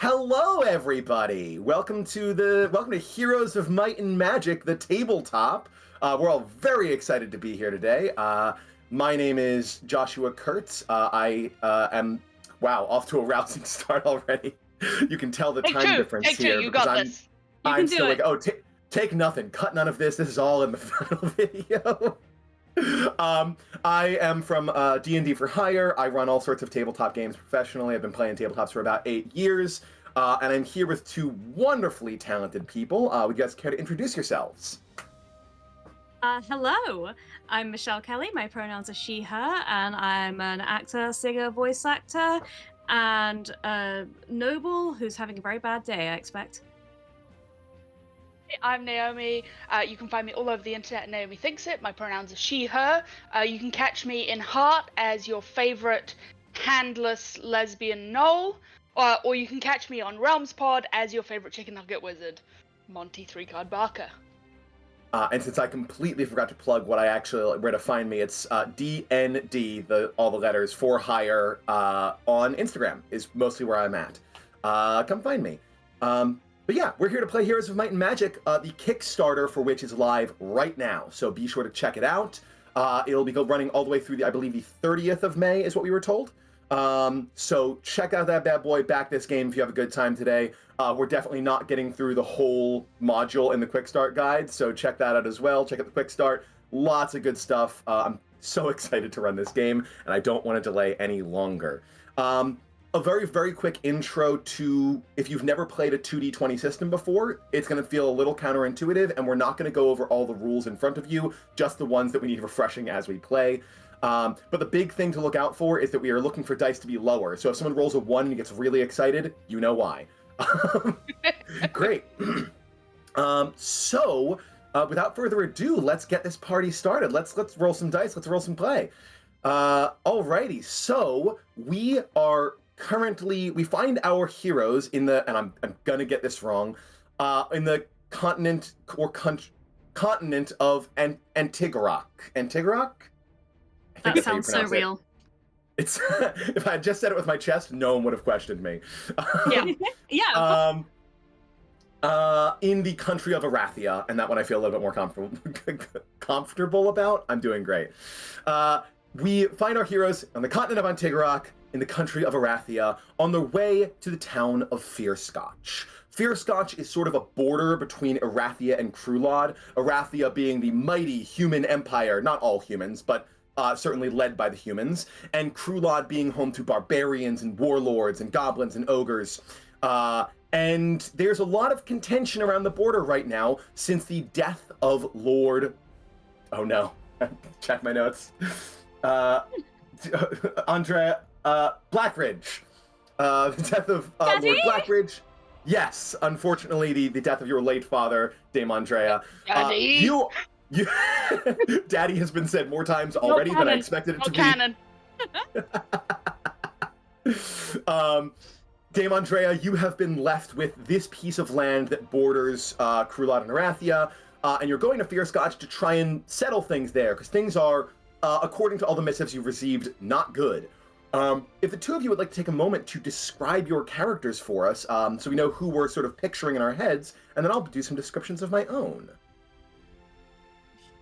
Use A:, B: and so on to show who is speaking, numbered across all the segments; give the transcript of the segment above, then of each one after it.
A: Hello, everybody. Welcome to Heroes of Might and Magic, the tabletop. We're all very excited to be here today. My name is Joshua Kurtz. I am off to a rousing start already. You can tell the time difference here
B: you
A: because
B: got this.
A: I'm still like, take nothing, cut none of this. This is all in the final video. I am from D&D for Hire. I run all sorts of tabletop games professionally. I've been playing tabletops for about 8 years, and I'm here with two wonderfully talented people. Would you guys care to introduce yourselves?
C: Hello, I'm Michelle Kelly. My pronouns are she, her, and I'm an actor, singer, voice actor, and a noble who's having a very bad day, I expect.
B: I'm Naomi. You can find me all over the internet. Naomi Thinks It. My pronouns are she, her. You can catch me in Heart as your favorite handless lesbian Noel, or you can catch me on Realms Pod as your favorite chicken nugget wizard, Monty 3-Card Barker.
A: And since I completely forgot to plug where to find me, it's DND, all the letters for Hire on Instagram is mostly where I'm at. Come find me. But yeah, we're here to play Heroes of Might and Magic, the Kickstarter for which is live right now. So be sure to check it out. It'll be running all the way through I believe the 30th of May is what we were told. So check out that bad boy, back this game if you have a good time today. We're definitely not getting through the whole module in the Quickstart guide, so check that out as well. Check out the Quickstart. Lots of good stuff. I'm so excited to run this game, and I don't want to delay any longer. A very, very quick intro to, if you've never played a 2d20 system before, it's going to feel a little counterintuitive, and we're not going to go over all the rules in front of you, just the ones that we need refreshing as we play. But the big thing to look out for is that we are looking for dice to be lower. So if someone rolls a 1 and gets really excited, you know why. Great. So without further ado, let's get this party started. Let's roll some dice. Let's roll some play. Alrighty. So we find our heroes in the, and I'm gonna get this wrong, in the continent of Antigorok. Antigorok?
C: That sounds so real.
A: It's if I had just said it with my chest, no one would have questioned me.
C: Yeah.
A: In the country of Arathia, and that one I feel a little bit more comfortable about. I'm doing great. We find our heroes on the continent of Antigorok, in the country of Arathia, on their way to the town of Fearscotch. Fearscotch is sort of a border between Arathia and Krulod, Arathia being the mighty human empire, not all humans, but certainly led by the humans, and Krulod being home to barbarians and warlords and goblins and ogres. And there's a lot of contention around the border right now since the death of Lord... Oh no, check my notes. Andrea... Blackridge. The death of Lord Blackridge. Yes, unfortunately, the death of your late father, Dame Andrea.
B: Daddy!
A: Daddy has been said more times already than I expected it to be.
B: Canon.
A: Dame Andrea, you have been left with this piece of land that borders Krulod and Arathia, and you're going to Fearscotch to try and settle things there, because things are, according to all the missives you've received, not good. If the two of you would like to take a moment to describe your characters for us, so we know who we're sort of picturing in our heads, and then I'll do some descriptions of my own.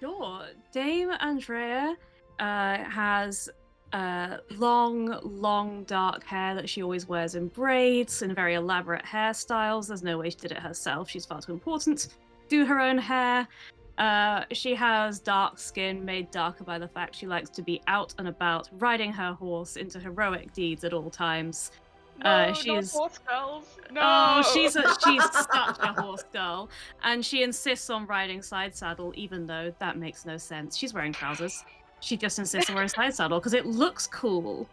C: Sure. Dame Andrea has long dark hair that she always wears in braids and very elaborate hairstyles. There's no way she did it herself. She's far too important to do her own hair. She has dark skin made darker by the fact she likes to be out and about, riding her horse into heroic deeds at all times.
B: She's horse girls. No.
C: Oh, she's such a horse girl, and she insists on riding side saddle, even though that makes no sense. She's wearing trousers. She just insists on wearing side saddle because it looks cool.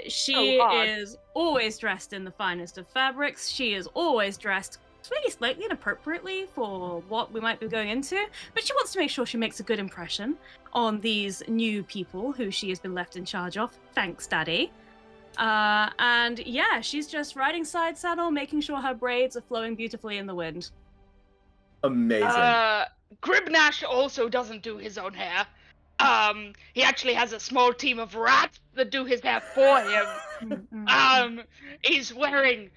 C: She is always dressed in the finest of fabrics. She is always dressed maybe slightly inappropriately for what we might be going into, but she wants to make sure she makes a good impression on these new people who she has been left in charge of. Thanks, Daddy. And yeah, she's just riding side saddle, making sure her braids are flowing beautifully in the wind.
A: Amazing.
B: Gribnash also doesn't do his own hair. He actually has a small team of rats that do his hair for him. He's wearing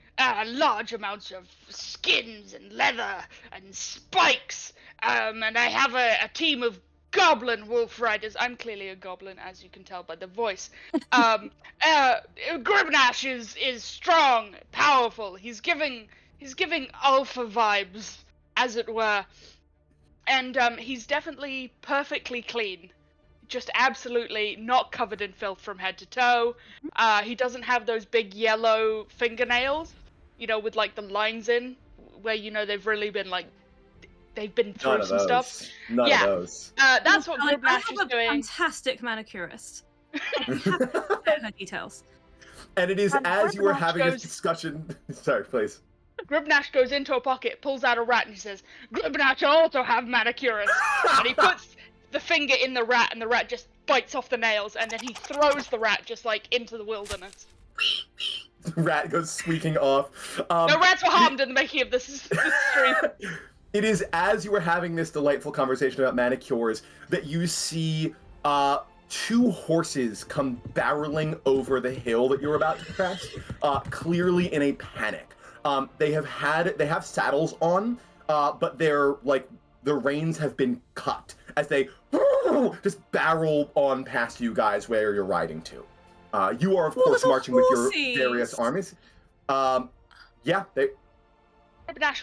B: large amounts of skins and leather and spikes. And I have a team of goblin wolf riders. I'm clearly a goblin, as you can tell by the voice. Gribnash is strong, powerful. He's giving alpha vibes, as it were. And he's definitely perfectly clean. Just absolutely not covered in filth from head to toe. He doesn't have those big yellow fingernails, with like the lines in, where they've really been like, they've been through some stuff.
A: None of those.
B: That's what Gribnash is doing.
C: Fantastic manicurist. Her details.
A: And it is as you were having this discussion. Sorry, please.
B: Gribnash goes into a pocket, pulls out a rat, and he says, "Gribnash also have manicurists." And he puts the finger in the rat, and the rat just bites off the nails, and then he throws the rat just like into the wilderness.
A: The rat goes squeaking off.
B: No rats were harmed in the making of this stream.
A: It is as you were having this delightful conversation about manicures that you see two horses come barreling over the hill that you're about to crest, clearly in a panic. They have saddles on, but they're like, the reins have been cut as they just barrel on past you guys where you're riding to. You are, of course, marching with your various armies.
B: Gribnash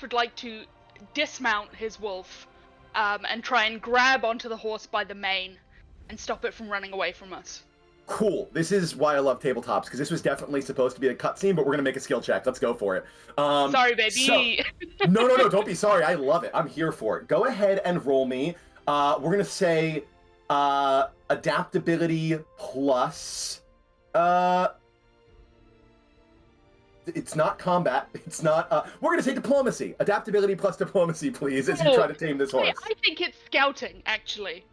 B: would like to dismount his wolf and try and grab onto the horse by the mane and stop it from running away from us.
A: Cool. This is why I love tabletops, because this was definitely supposed to be a cutscene, but we're going to make a skill check. Let's go for it.
B: Sorry, baby.
A: No, don't be sorry. I love it. I'm here for it. Go ahead and roll me. We're going to say adaptability plus... it's not combat. It's not... we're going to say diplomacy. Adaptability plus diplomacy, please, as you try to tame this horse.
B: I think it's scouting, actually.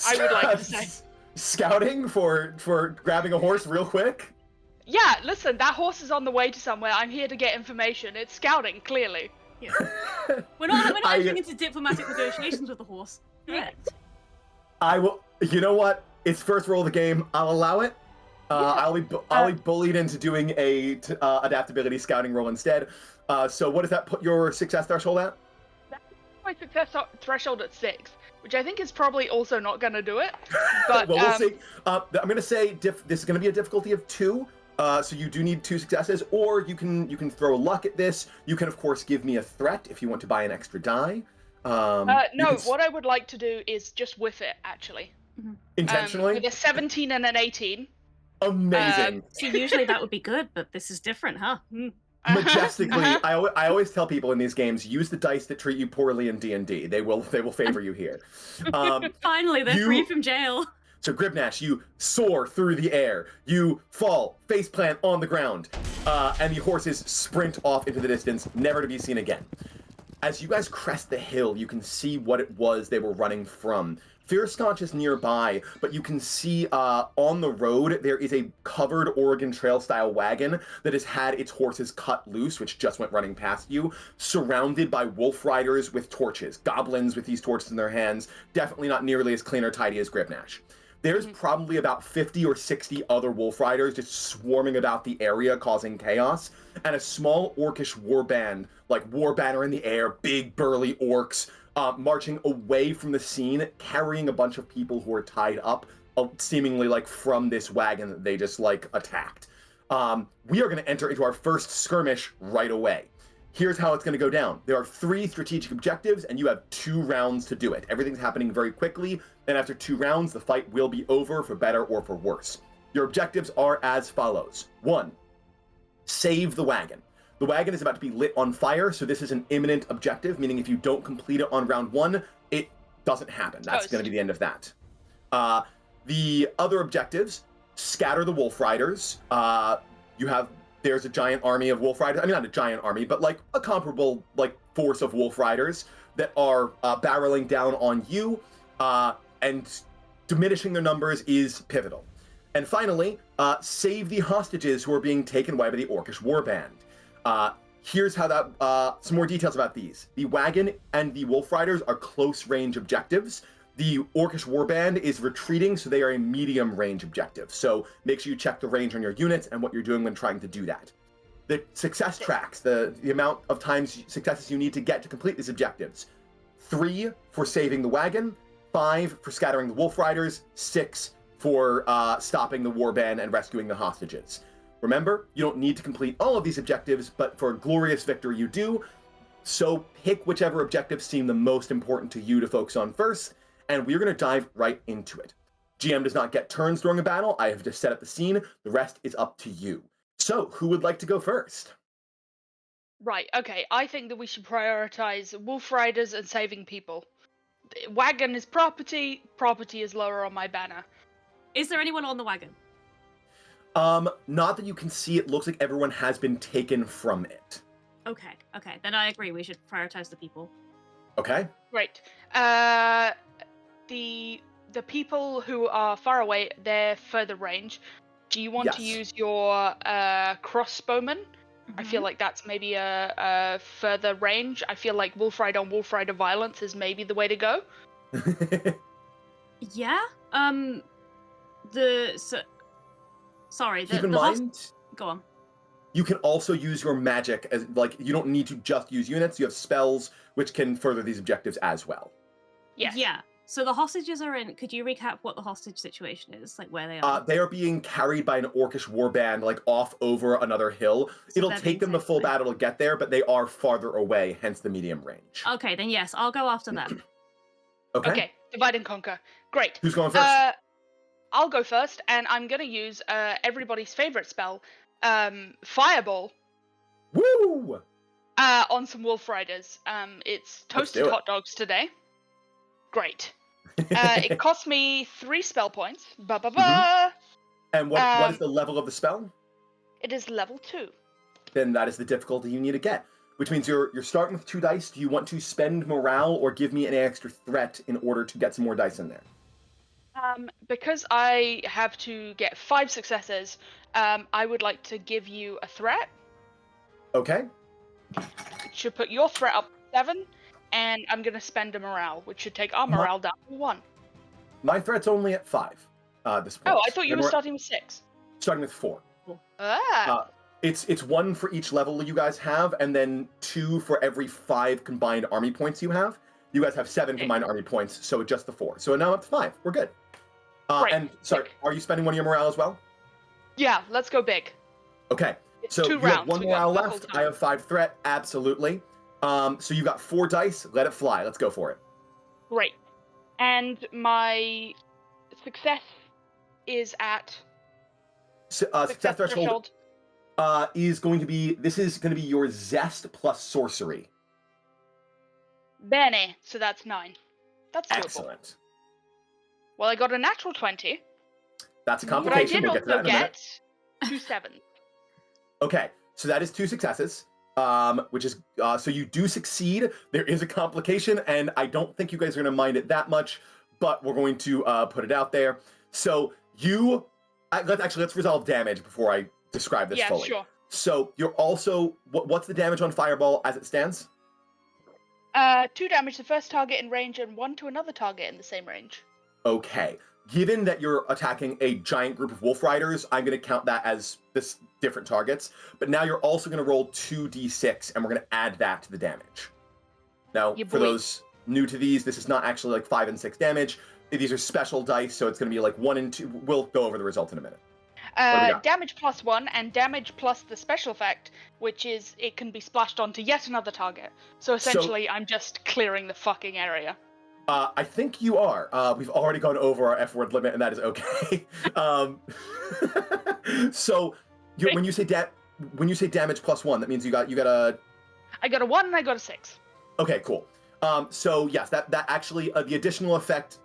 B: I would like to say.
A: Scouting for grabbing a horse real quick?
B: Yeah, listen, that horse is on the way to somewhere. I'm here to get information. It's scouting, clearly.
C: Yeah. We're not entering into diplomatic negotiations with the horse. Yeah.
A: I will. You know what? It's first roll of the game. I'll allow it. I'll be bullied into doing a adaptability scouting roll instead. So what does that put your success threshold at?
B: That's my success threshold at 6. Which I think is probably also not going to do it. But
A: well, we'll see. I'm going to say this is going to be a difficulty of 2. So you do need 2 successes, or you can throw luck at this. You can, of course, give me a threat if you want to buy an extra die.
B: What I would like to do is just whiff it, actually.
A: Intentionally?
B: With a 17 and an 18.
A: Amazing.
C: See, usually that would be good, but this is different, huh?
A: Majestically, I always tell people in these games, use the dice that treat you poorly in D&D. They will favor you here.
C: Finally, they're free from jail.
A: So Gribnash, you soar through the air. You fall, faceplant on the ground, and the horses sprint off into the distance, never to be seen again. As you guys crest the hill, you can see what it was they were running from. Fearsconch is nearby, but you can see on the road there is a covered Oregon Trail style wagon that has had its horses cut loose, which just went running past you, surrounded by wolf riders with torches, goblins with these torches in their hands, definitely not nearly as clean or tidy as Gribnash. There's probably about 50 or 60 other wolf riders just swarming about the area, causing chaos, and a small orcish warband, like war banner in the air, big burly orcs, marching away from the scene, carrying a bunch of people who are tied up, seemingly like from this wagon that they just like attacked. We are going to enter into our first skirmish right away. Here's how it's going to go down. There are 3 strategic objectives, and you have 2 rounds to do it. Everything's happening very quickly, and after 2 rounds, the fight will be over for better or for worse. Your objectives are as follows. 1, save the wagon. The wagon is about to be lit on fire, so this is an imminent objective, meaning if you don't complete it on round 1, it doesn't happen. That's going to be the end of that. The other objectives, scatter the wolf riders. There's a giant army of wolf riders. I mean, not a giant army, but like a comparable like force of wolf riders that are barreling down on you, and diminishing their numbers is pivotal. And finally, save the hostages who are being taken away by the orcish warband. Here's how that, some more details about these. The wagon and the wolf riders are close range objectives. The Orcish Warband is retreating, so they are a medium range objective. So make sure you check the range on your units and what you're doing when trying to do that. The success tracks, the amount of times successes you need to get to complete these objectives. 3 for saving the wagon, 5 for scattering the wolf riders, 6 for stopping the warband and rescuing the hostages. Remember, you don't need to complete all of these objectives, but for a glorious victory you do. So pick whichever objectives seem the most important to you to focus on first, and we're going to dive right into it. GM does not get turns during a battle. I have just set up the scene. The rest is up to you. So, who would like to go first?
B: Right, okay. I think that we should prioritize wolf riders and saving people. Wagon is property. Property is lower on my banner.
C: Is there anyone on the wagon?
A: Not that you can see. It looks like everyone has been taken from it.
C: Okay. Then I agree. We should prioritize the people.
A: Okay.
B: Great. The people who are far away, they're further range. Do you want to use your crossbowman? I feel like that's maybe a further range. I feel like wolf rider on wolf rider violence is maybe the way to go.
C: Yeah.
A: Keep in mind.
C: Go on.
A: You can also use your magic as you don't need to just use units. You have spells which can further these objectives as well.
B: Yes.
C: Yeah. So the hostages are in. Could you recap what the hostage situation is, like where they are?
A: They are being carried by an Orcish warband, off over another hill.
C: So
A: it'll take them the full battle to get there, but they are farther away, hence the medium range.
C: Okay, then yes, I'll go after them.
B: Okay. Divide and conquer. Great.
A: Who's going first?
B: I'll go first, and I'm gonna use everybody's favorite spell, Fireball.
A: Woo!
B: On some wolf riders. It's toasted hot dogs today. Great. It cost me 3 spell points.
A: And what is the level of the spell?
B: It is level 2.
A: Then that is the difficulty you need to get. Which means you're starting with 2 dice. Do you want to spend morale or give me an extra threat in order to get some more dice in there?
B: Because I have to get 5 successes, I would like to give you a threat.
A: Okay.
B: It should put your threat up to 7, and I'm going to spend a morale, which should take our morale down to 1.
A: My threat's only at 5 this point.
B: Oh, I thought you were starting with 6.
A: Starting with 4.
B: It's
A: 1 for each level you guys have, and then 2 for every 5 combined army points you have. You guys have 7 combined army points, so just the 4. So now it's 5. We're good. And sorry, are you spending 1 of your morale as well?
B: Yeah, let's go big.
A: Okay.
B: It's
A: so
B: 2
A: you
B: rounds.
A: have 1 morale left. I have 5 threat. Absolutely. So you got 4 dice. Let it fly. Let's go for it.
B: Great. And my success is at
A: success threshold is going to be your zest plus sorcery.
B: Bene. So that's 9. That's doable.
A: Excellent.
B: Well, I got a natural 20.
A: That's a complication.
B: But I did also get 2 7s.
A: Okay, so that is 2 successes. Which is so you do succeed. There is a complication, and I don't think you guys are going to mind it that much, but we're going to put it out there. So let's resolve damage before I describe this fully.
B: Yeah, sure.
A: So you're also what's the damage on Fireball as it stands?
B: 2 damage to the first target in range, and 1 to another target in the same range.
A: Okay. Given that you're attacking a giant group of wolf riders, I'm going to count that as this different targets. But now you're also going to roll 2d6, and we're going to add that to the damage. Now, for those new to these, this is not actually 5 and 6 damage. These are special dice, so it's going to be 1 and 2. We'll go over the result in a minute.
B: Damage plus 1, and damage plus the special effect, which is it can be splashed onto yet another target. So essentially, I'm just clearing the fucking area.
A: I think you are. We've already gone over our F-word limit, and that is okay. So, when you say damage plus 1, that means you got a.
B: I got a 1 and I got a 6.
A: Okay, cool. So yes, that actually the additional effect.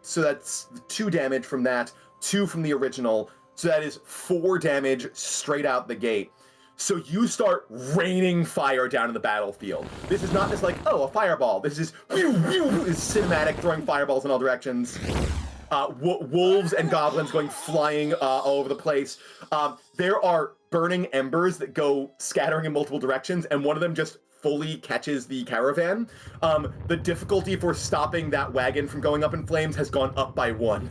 A: So that's 2 damage from that, 2 from the original. So that is 4 damage straight out the gate. So you start raining fire down in the battlefield. This is not just a fireball. This is cinematic, throwing fireballs in all directions. Wolves and goblins going flying all over the place. There are burning embers that go scattering in multiple directions, and one of them just fully catches the caravan. The difficulty for stopping that wagon from going up in flames has gone up by 1,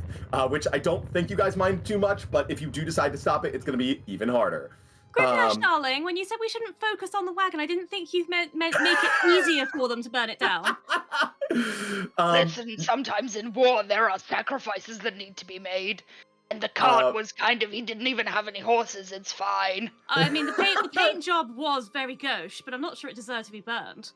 A: which I don't think you guys mind too much, but if you do decide to stop it, it's going to be even harder.
C: Gribnash, darling, when you said we shouldn't focus on the wagon, I didn't think you meant make it easier for them to burn it down.
B: Listen, sometimes in war there are sacrifices that need to be made. And the cart was he didn't even have any horses, it's fine.
C: I mean, the paint job was very gauche, but I'm not sure it deserved to be burned.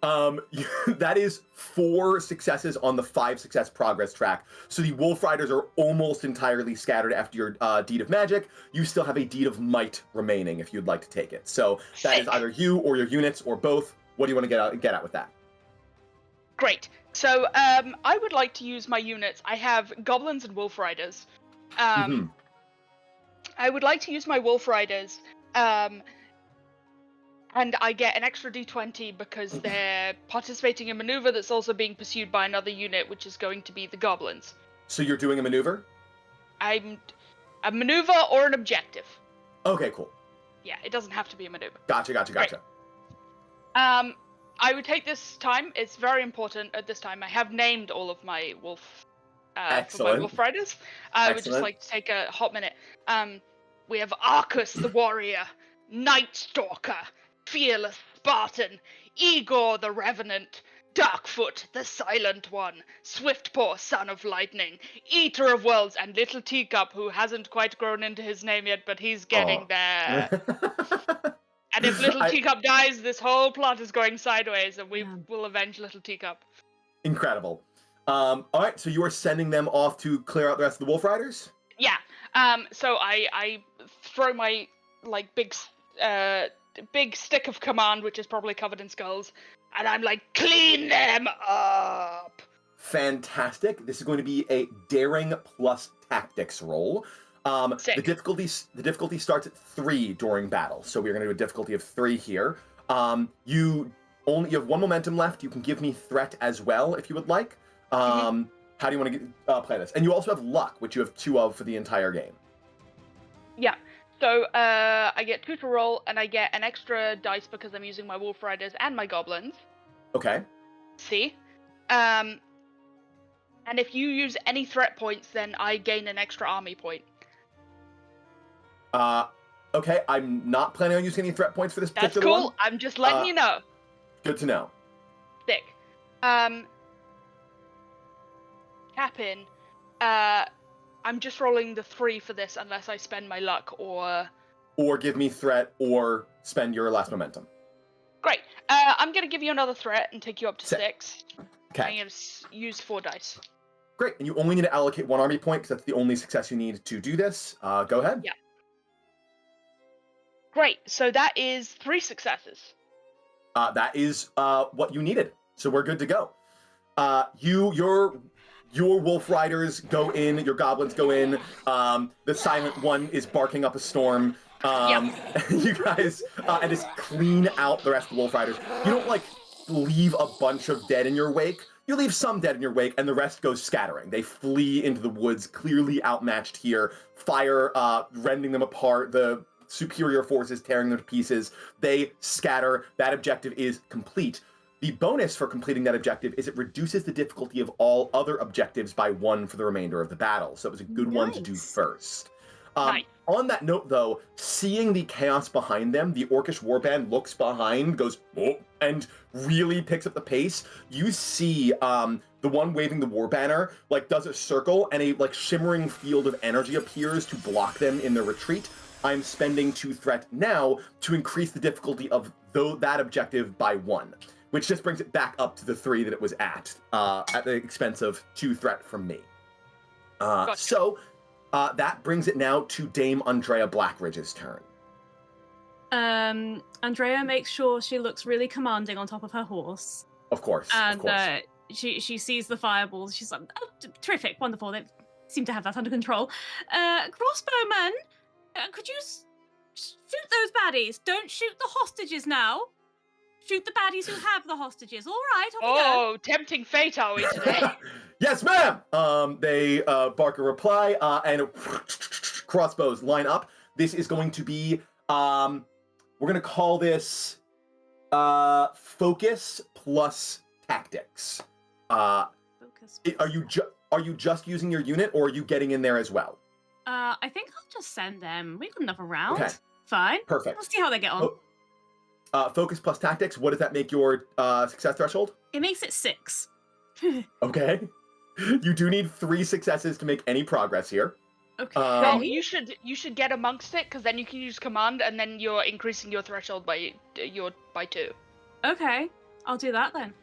A: That is 4 successes on the 5 success progress track. So the Wolf Riders are almost entirely scattered after your Deed of Magic. You still have a Deed of Might remaining if you'd like to take it. So that is either you or your units or both. What do you want to get at with that?
B: Great. So I would like to use my units. I have Goblins and Wolf Riders. I would like to use my Wolf Riders. And I get an extra d20 because they're participating in a maneuver that's also being pursued by another unit, which is going to be the Goblins.
A: So you're doing a maneuver?
B: I'm a maneuver or an objective.
A: Okay, cool.
B: Yeah, it doesn't have to be a maneuver.
A: Gotcha.
B: Great. I would take this time. It's very important at this time. I have named all of my wolf riders. I would just like to take a hot minute. We have Arcus the warrior, Night Stalker, Fearless Spartan, Igor the Revenant, Darkfoot the Silent One, Swiftpaw son of Lightning, Eater of Worlds, and Little Teacup, who hasn't quite grown into his name yet, but he's getting there. And if Little Teacup dies, this whole plot is going sideways, and we will avenge Little Teacup.
A: Incredible. All right, so you are sending them off to clear out the rest of the Wolf Riders?
B: Yeah. So I throw my big stick of command, which is probably covered in skulls, and I'm like, clean them up.
A: Fantastic. This is going to be a daring plus tactics roll. The difficulty starts at 3 during battle, so we're going to do a difficulty of 3 here. You have 1 momentum left. You can give me threat as well if you would like. How do you want to play this? And you also have luck, which you have 2 of for the entire game. Yeah.
B: So I get 2 to roll, and I get an extra dice because I'm using my Wolf Riders and my Goblins.
A: Okay.
B: See? And if you use any threat points, then I gain an extra army point.
A: Okay, I'm not planning on using any threat points for this particular
B: one.
A: That's
B: cool. I'm just letting you know.
A: Good to know.
B: Sick. Capin, I'm just rolling the 3 for this unless I spend my luck or
A: give me threat or spend your last momentum.
B: Great. I'm going to give you another threat and take you up to 6.
A: Okay.
B: I'm going to use 4 dice.
A: Great, and you only need to allocate 1 army point because that's the only success you need to do this. Go ahead.
B: Yeah. Great, so that is 3 successes.
A: That is what you needed, so we're good to go. Your Wolf Riders go in, your Goblins go in, the Silent One is barking up a storm. You guys, and just clean out the rest of the Wolf Riders. You don't, leave a bunch of dead in your wake. You leave some dead in your wake, and the rest goes scattering. They flee into the woods, clearly outmatched here. Fire rending them apart, the superior forces tearing them to pieces. They scatter. That objective is complete. The bonus for completing that objective is it reduces the difficulty of all other objectives by 1 for the remainder of the battle. So it was a good one to do first.
B: Nice.
A: On that note, though, seeing the chaos behind them, the Orcish warband looks behind, goes, oh, and really picks up the pace. You see the one waving the war banner, does a circle, and a, shimmering field of energy appears to block them in their retreat. I'm spending 2 threat now to increase the difficulty of that objective by 1. Which just brings it back up to the 3 that it was at the expense of 2 threat from me.
B: Gotcha.
A: So that brings it now to Dame Andrea Blackridge's turn.
C: Andrea makes sure she looks really commanding on top of her horse.
A: Of course,
C: and she sees the fireballs. She's like, oh, terrific, wonderful. They seem to have that under control. Crossbowman, could you shoot those baddies? Don't shoot the hostages now. Shoot the baddies who have the hostages. All right, off you go.
B: Tempting fate are we today?
A: Yes, ma'am! They bark a reply, and crossbows line up. This is going to be, we're going to call this focus plus tactics.
C: Focus.
A: Are you just using your unit, or are you getting in there as well?
C: I think I'll just send them. We've got enough around.
A: Okay.
C: Fine.
A: Perfect.
C: Let's see how they get on.
A: Focus plus tactics, what does that make your success threshold?
C: It makes it 6.
A: Okay. You do need 3 successes to make any progress here.
C: Okay.
B: Well, you should get amongst it, because then you can use command, and then you're increasing your threshold by 2.
C: Okay. I'll do that then.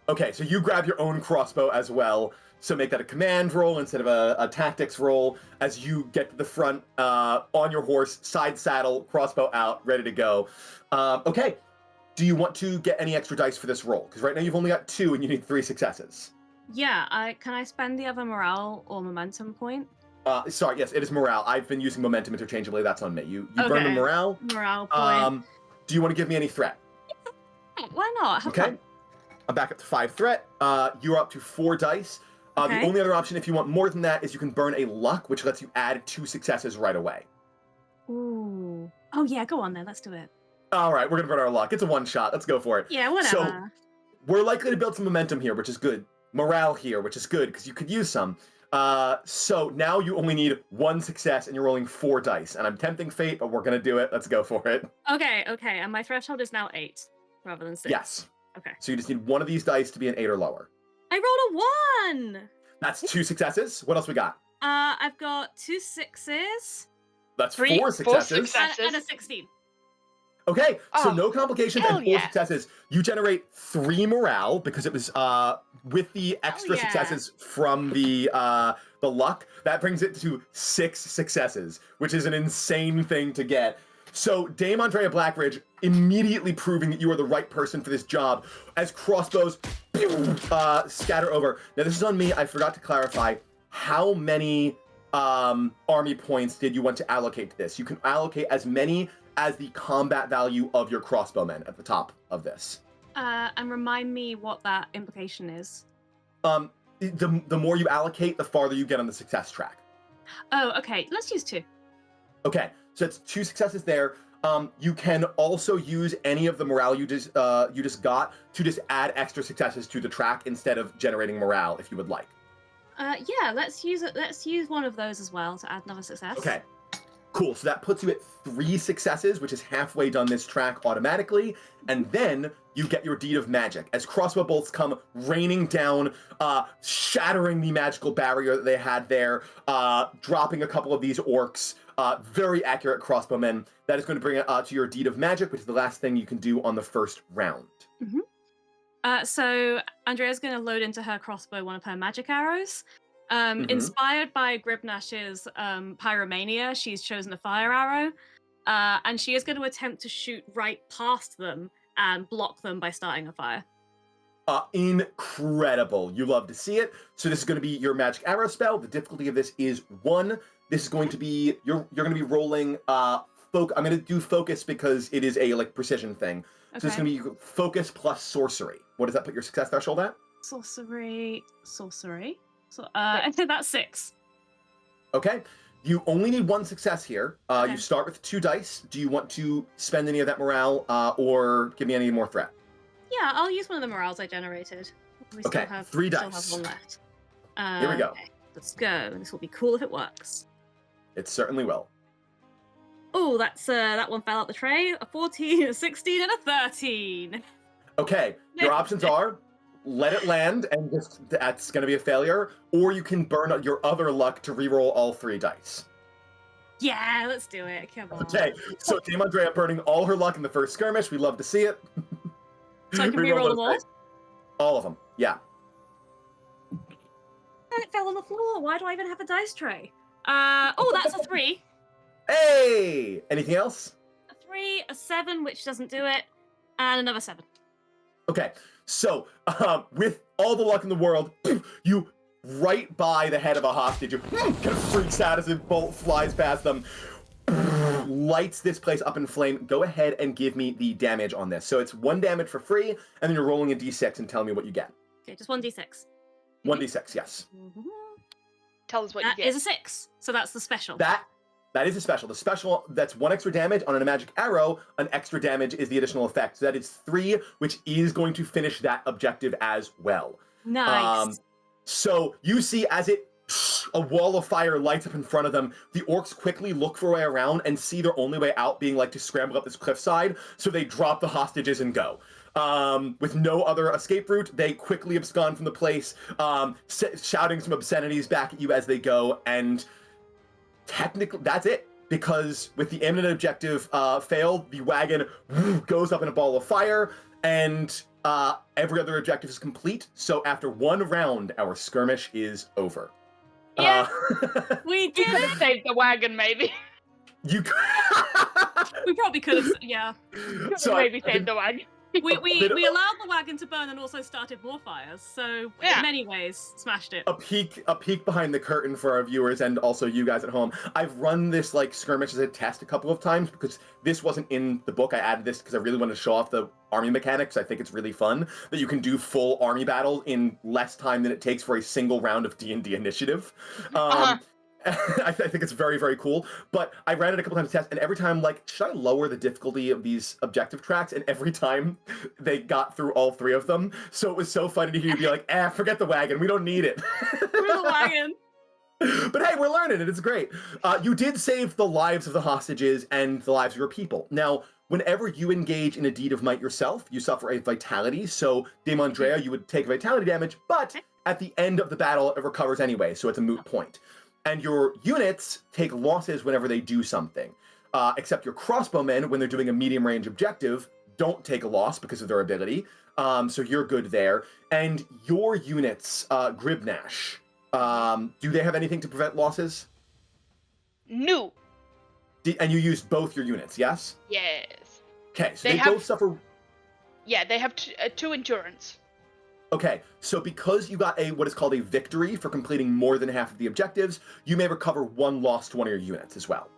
A: Okay, so you grab your own crossbow as well. So make that a command roll instead of a tactics roll as you get to the front on your horse, side saddle, crossbow out, ready to go. Okay, do you want to get any extra dice for this roll? Because right now you've only got 2 and you need 3 successes.
C: Yeah, can I spend the other morale or momentum point?
A: Sorry, yes, it is morale. I've been using momentum interchangeably. That's on me. You
C: Okay.
A: burn the morale.
C: Morale point.
A: Do you want to give me any threat?
C: Why not? Have
A: Okay.
C: fun.
A: I'm back up to 5 threat. You're up to 4 dice.
C: Okay.
A: The only other option, if you want more than that, is you can burn a luck, which lets you add 2 successes right away.
C: Ooh. Oh yeah, go on then. Let's do it.
A: All right, we're going to burn our luck. It's a one-shot. Let's go for it.
C: Yeah, whatever.
A: So, we're likely to build some momentum here, which is good. Morale here, which is good, because you could use some. So now you only need 1 success, and you're rolling 4 dice. And I'm tempting fate, but we're going to do it. Let's go for it.
C: Okay, and my threshold is now 8 rather than 6.
A: Yes.
C: Okay.
A: So you just need 1 of these dice to be an 8 or lower.
C: I rolled a 1!
A: That's 2 successes. What else we got?
C: I've got 2 6s.
A: That's
B: 3,
A: 4 successes.
B: 4 successes.
C: And a 16.
A: Okay, so
B: Oh,
A: no complications
B: hell
A: and 4
B: yeah.
A: successes. You generate 3 morale because it was with the extra
C: yeah.
A: successes from the luck. That brings it to 6 successes, which is an insane thing to get. So Dame Andrea Blackridge immediately proving that you are the right person for this job as crossbows scatter over. Now this is on me. I forgot to clarify how many army points did you want to allocate to this. You can allocate as many as the combat value of your crossbowmen at the top of this.
C: And remind me what that implication is.
A: The more you allocate, the farther you get on the success track.
C: Oh, okay. Let's use 2.
A: Okay, so it's 2 successes there. You can also use any of the morale you just got to just add extra successes to the track instead of generating morale, if you would like.
C: Yeah, let's use it. Let's use one of those as well to add another success.
A: Okay, cool. So that puts you at 3 successes, which is halfway done this track automatically, and then you get your Deed of Magic as crossbow bolts come raining down, shattering the magical barrier that they had there, dropping a couple of these orcs. Very accurate crossbowmen. That is going to bring it to your Deed of Magic, which is the last thing you can do on the first round.
C: Mm-hmm. So Andrea's going to load into her crossbow one of her magic arrows. Inspired by Gribnash's pyromania, she's chosen a fire arrow, and she is going to attempt to shoot right past them and block them by starting a fire.
A: Incredible. You love to see it. So this is going to be your magic arrow spell. The difficulty of this is 1. This is going to be, you're going to be rolling, I'm going to do focus because it is a precision thing.
C: Okay.
A: So it's going to be focus plus sorcery. What does that put your success threshold at?
C: Sorcery. So, I think that's 6.
A: Okay. You only need 1 success here.
C: Okay.
A: You start with 2 dice. Do you want to spend any of that morale or give me any more threat?
C: Yeah, I'll use one of the morales I generated. We
A: Okay,
C: still have,
A: 3
C: still
A: dice.
C: have 1 left.
A: Here we go.
C: Okay, let's go. This will be cool if it works.
A: It certainly will.
C: Oh, that one fell out the tray. A 14, a 16, and a 13.
A: Okay, your options are let it land and just that's going to be a failure, or you can burn your other luck to reroll all 3 dice.
C: Yeah, let's do it. Come on.
A: Okay, so Dame Andrea burning all her luck in the first skirmish. We love to see it.
C: So I can reroll them all?
A: dice. All of them, yeah.
C: It fell on the floor. Why do I even have a dice tray? That's a 3.
A: Hey! Anything else?
C: A 3, a 7, which doesn't do it, and another 7.
A: Okay, so with all the luck in the world, you right by the head of a hostage, you kind of freaks out as a bolt flies past them, lights this place up in flame. Go ahead and give me the damage on this. So it's 1 damage for free, and then you're rolling a d6 and telling me what you get.
C: Okay, just 1d6.
A: 1d6, yes.
C: Mm-hmm.
B: Tell us what you
C: That
B: get.
C: is a 6, so that's the special.
A: That That is a special. The special, that's 1 extra damage on a magic arrow. An extra damage is the additional effect. So that is 3, which is going to finish that objective as well.
C: Nice.
A: So you see as a wall of fire lights up in front of them, the orcs quickly look for a way around and see their only way out being like to scramble up this cliffside. So they drop the hostages and go. With no other escape route, they quickly abscond from the place, shouting some obscenities back at you as they go, and technically that's it, because with the imminent objective failed, the wagon goes up in a ball of fire, and every other objective is complete. So after 1 round, our skirmish is over.
B: Yeah.
C: We
B: We
C: did
B: could have
C: it.
B: saved the wagon, maybe.
A: You
C: We probably could have. Yeah.
A: So
B: Maybe saved the wagon.
C: We allowed the wagon to burn and also started more fires. So
B: Yeah.
C: in many ways, smashed it.
A: a peek behind the curtain for our viewers and also you guys at home. I've run this like skirmish as a test a couple of times because this wasn't in the book. I added this because I really wanted to show off the army mechanics. I think it's really fun that you can do full army battles in less time than it takes for a single round of D&D initiative. I think it's very, very cool. But I ran it a couple times to test, and every time I'm like, should I lower the difficulty of these objective tracks? And every time they got through all 3 of them. So it was so funny to hear you be like, forget the wagon. We don't need it.
C: Through the wagon.
A: But hey, we're learning it. It's great. You did save the lives of the hostages and the lives of your people. Now, whenever you engage in a deed of might yourself, you suffer a vitality. So, Dame Andrea, you would take vitality damage, but at the end of the battle, it recovers anyway. So it's a moot point. And your units take losses whenever they do something. Except your crossbowmen, when they're doing a medium range objective, don't take a loss because of their ability. So you're good there. And your units, Gribnash, do they have anything to prevent losses?
B: No.
A: And you used both your units, yes?
B: Yes.
A: Okay, so
B: They
A: they
B: have-
A: both suffer.
B: Yeah, they have 2 endurance.
A: Okay, so because you got what is called a victory for completing more than half of the objectives, you may recover 1 loss to one of your units as well.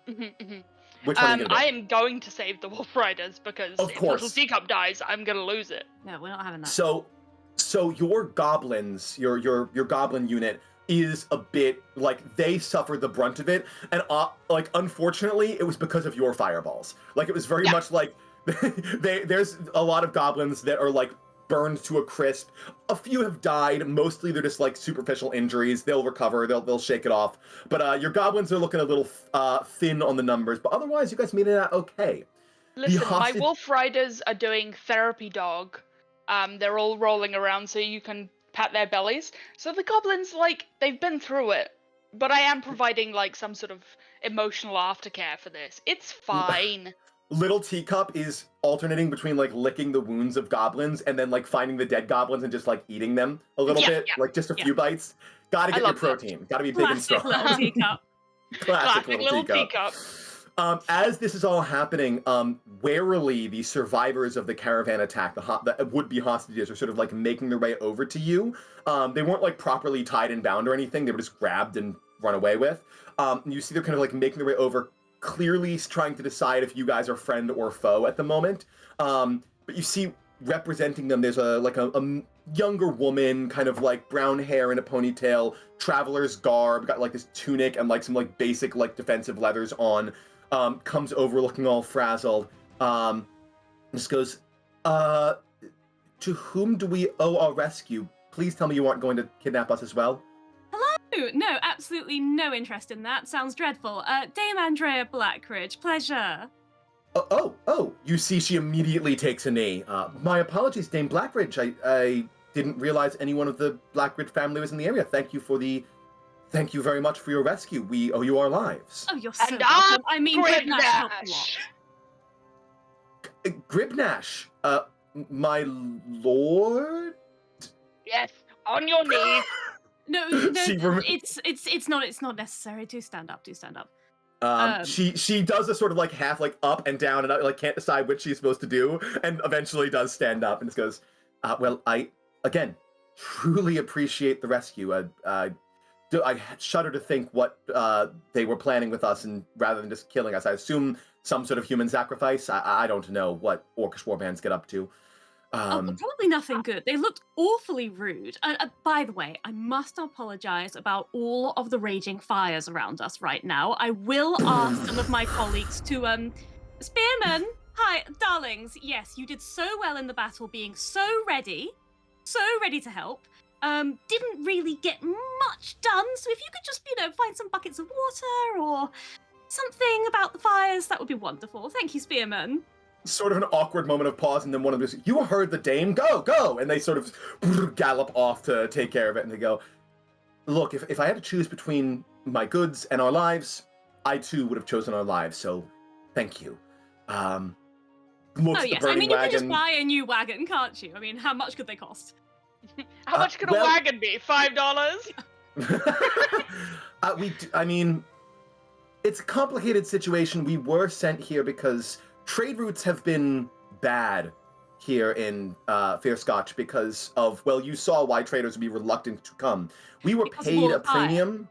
B: Mm-hmm.
A: Which one are you gonna do?
B: I am going to save the Wolf Riders because
A: Of
B: if
A: course.
B: Little Teacup dies, I'm gonna lose it.
C: No, we're not having that.
A: So your goblins, your goblin unit is a bit like they suffered the brunt of it, and like unfortunately, it was because of your fireballs. Like it was very much like there's a lot of goblins that are like burned to a crisp. A few have died. Mostly they're just like superficial injuries. They'll recover. They'll shake it off. But your goblins are looking a little thin on the numbers. But otherwise, you guys made it out okay.
B: Listen, my
A: hostage-
B: Wolf Riders are doing therapy dog. They're all rolling around so you can pat their bellies. So the goblins, like, they've been through it. But I am providing, like, some sort of emotional aftercare for this. It's fine.
A: Little Teacup is alternating between like licking the wounds of goblins and then like finding the dead goblins and just like eating them a little bit, like just a few bites. Gotta get your
B: love that.
A: protein. Gotta be big and
C: Classic
A: strong.
C: Little Teacup.
A: Classic
B: Little Teacup.
A: As this is all happening, warily the survivors of the caravan attack, the would-be hostages, are sort of like making their way over to you. They weren't like properly tied and bound or anything. They were just grabbed and run away with. You see they're kind of like making their way over, clearly trying to decide if you guys are friend or foe at the moment. But you see representing them, there's a younger woman, kind of like brown hair and a ponytail, traveler's garb, got like this tunic and like some like basic like defensive leathers on, comes over looking all frazzled. Just goes, to whom do we owe our rescue? Please tell me you aren't going to kidnap us as well.
C: No, absolutely no interest in that. Sounds dreadful. Dame Andrea Blackridge, pleasure.
A: Oh, you see she immediately takes a knee. My apologies, Dame Blackridge. I didn't realize anyone of the Blackridge family was in the area. Thank you very much for your rescue. We owe you our lives.
C: Oh, you're so
B: And
C: welcome. I mean, Gribnash helped a lot.
A: Gribnash, my lord?
B: Yes, on your knees.
C: No,
A: She
C: it's not necessary. Do stand up.
A: She does a sort of like half like up and down and like can't decide what she's supposed to do, and eventually does stand up and just goes, well, I again truly appreciate the rescue. I shudder to think what they were planning with us, and rather than just killing us, I assume some sort of human sacrifice. I don't know what orcish warbands get up to.
C: Probably nothing good. They looked awfully rude. By the way, I must apologize about all of the raging fires around us right now. I will ask some of my colleagues to, Spearman, hi, darlings. Yes, you did so well in the battle, being so ready to help. Didn't really get much done, so if you could just, find some buckets of water or something about the fires, that would be wonderful. Thank you, Spearman.
A: Sort of an awkward moment of pause, and then one of them goes, "You heard the dame, go!" And they sort of gallop off to take care of it, and they go, "Look, if I had to choose between my goods and our lives, I too would have chosen our lives, so thank you." Looks at the burning
C: you can just
A: wagon.
C: buy a new wagon, can't you? I mean, how much could they cost?
B: How much could a wagon be? $5?
A: It's a complicated situation. We were sent here because trade routes have been bad here in Fair because of, well, you saw why traders would be reluctant to come. We were paid a premium.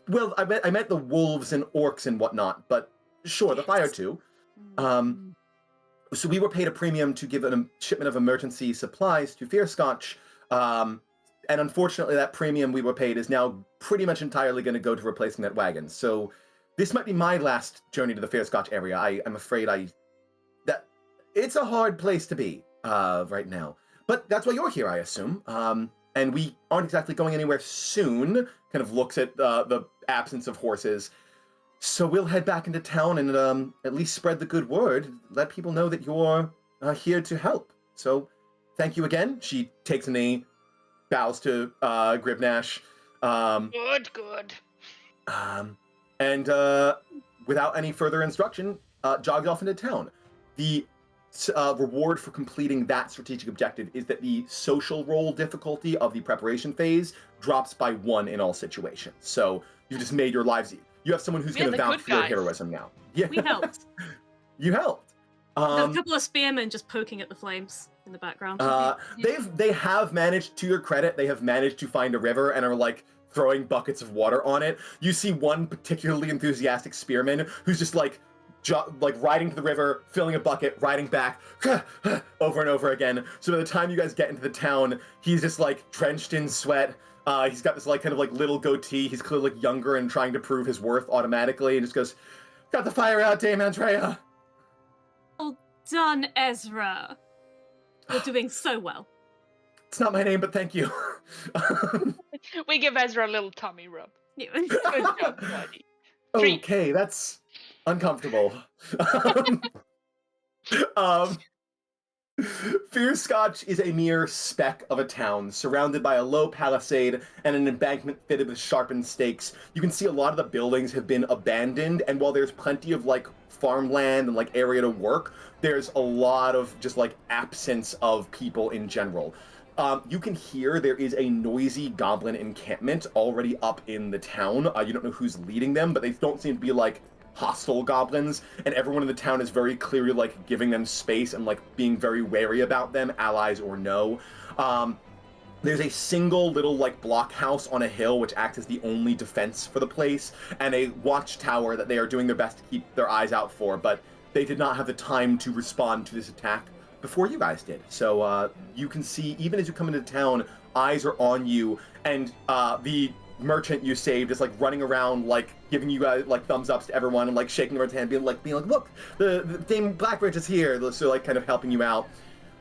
A: Well, I meant the wolves and orcs and whatnot, but sure, the fire too. So we were paid a premium to give a shipment of emergency supplies to Fair and unfortunately that premium we were paid is now pretty much entirely going to go to replacing that wagon. So this might be my last journey to the Fair area. I'm afraid that it's a hard place to be right now. But that's why you're here, I assume. And we aren't exactly going anywhere soon. Kind of looks at the absence of horses. So we'll head back into town and at least spread the good word. Let people know that you're here to help. So thank you again. She takes a knee, bows to Gribnash.
B: Good.
A: And without any further instruction, jogs off into town. The reward for completing that strategic objective is that the social role difficulty of the preparation phase drops by 1 in all situations. So you've just made your lives easy. You have someone who's going to vouch for your heroism now. Yeah,
C: we helped.
A: You helped.
C: There's a couple of spearmen just poking at the flames in the background.
A: They have managed, to your credit, they have managed to find a river and are like throwing buckets of water on it. You see one particularly enthusiastic spearman who's just like riding to the river, filling a bucket, riding back, over and over again. So by the time you guys get into the town, he's just like drenched in sweat. He's got this like kind of like little goatee. He's clearly like younger and trying to prove his worth automatically, and just goes, "Got the fire out, Dame Andrea."
C: Well done, Ezra. You're doing so well.
A: It's not my name, but thank you.
B: We give Ezra a little tummy rub. Good job, buddy.
A: Okay, that's uncomfortable. Fierce is a mere speck of a town, surrounded by a low palisade and an embankment fitted with sharpened stakes. You can see a lot of the buildings have been abandoned, and while there's plenty of like farmland and like area to work, there's a lot of just like absence of people in general. You can hear there is a noisy goblin encampment already up in the town. You don't know who's leading them, but they don't seem to be like hostile goblins, and everyone in the town is very clearly like giving them space and like being very wary about them, allies or no. There's a single little like blockhouse on a hill which acts as the only defense for the place, and a watchtower that they are doing their best to keep their eyes out for, but they did not have the time to respond to this attack before you guys did. So you can see, even as you come into town, eyes are on you, and the merchant you saved is like running around, like giving you guys like thumbs ups to everyone and like shaking everyone's hand, being like, look, the Dame Blackridge is here, so like kind of helping you out.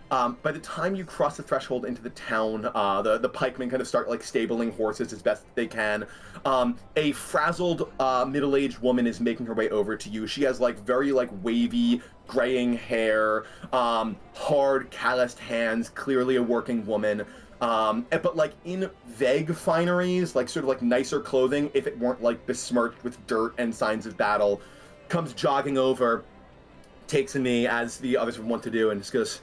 A: By the time you cross the threshold into the town, the pikemen kind of start like stabling horses as best they can. A frazzled middle-aged woman is making her way over to you. She has like very like wavy graying hair, hard calloused hands, clearly a working woman. But like in vague fineries, like sort of like nicer clothing, if it weren't like besmirched with dirt and signs of battle, comes jogging over, takes a knee as the others would want to do, and just goes,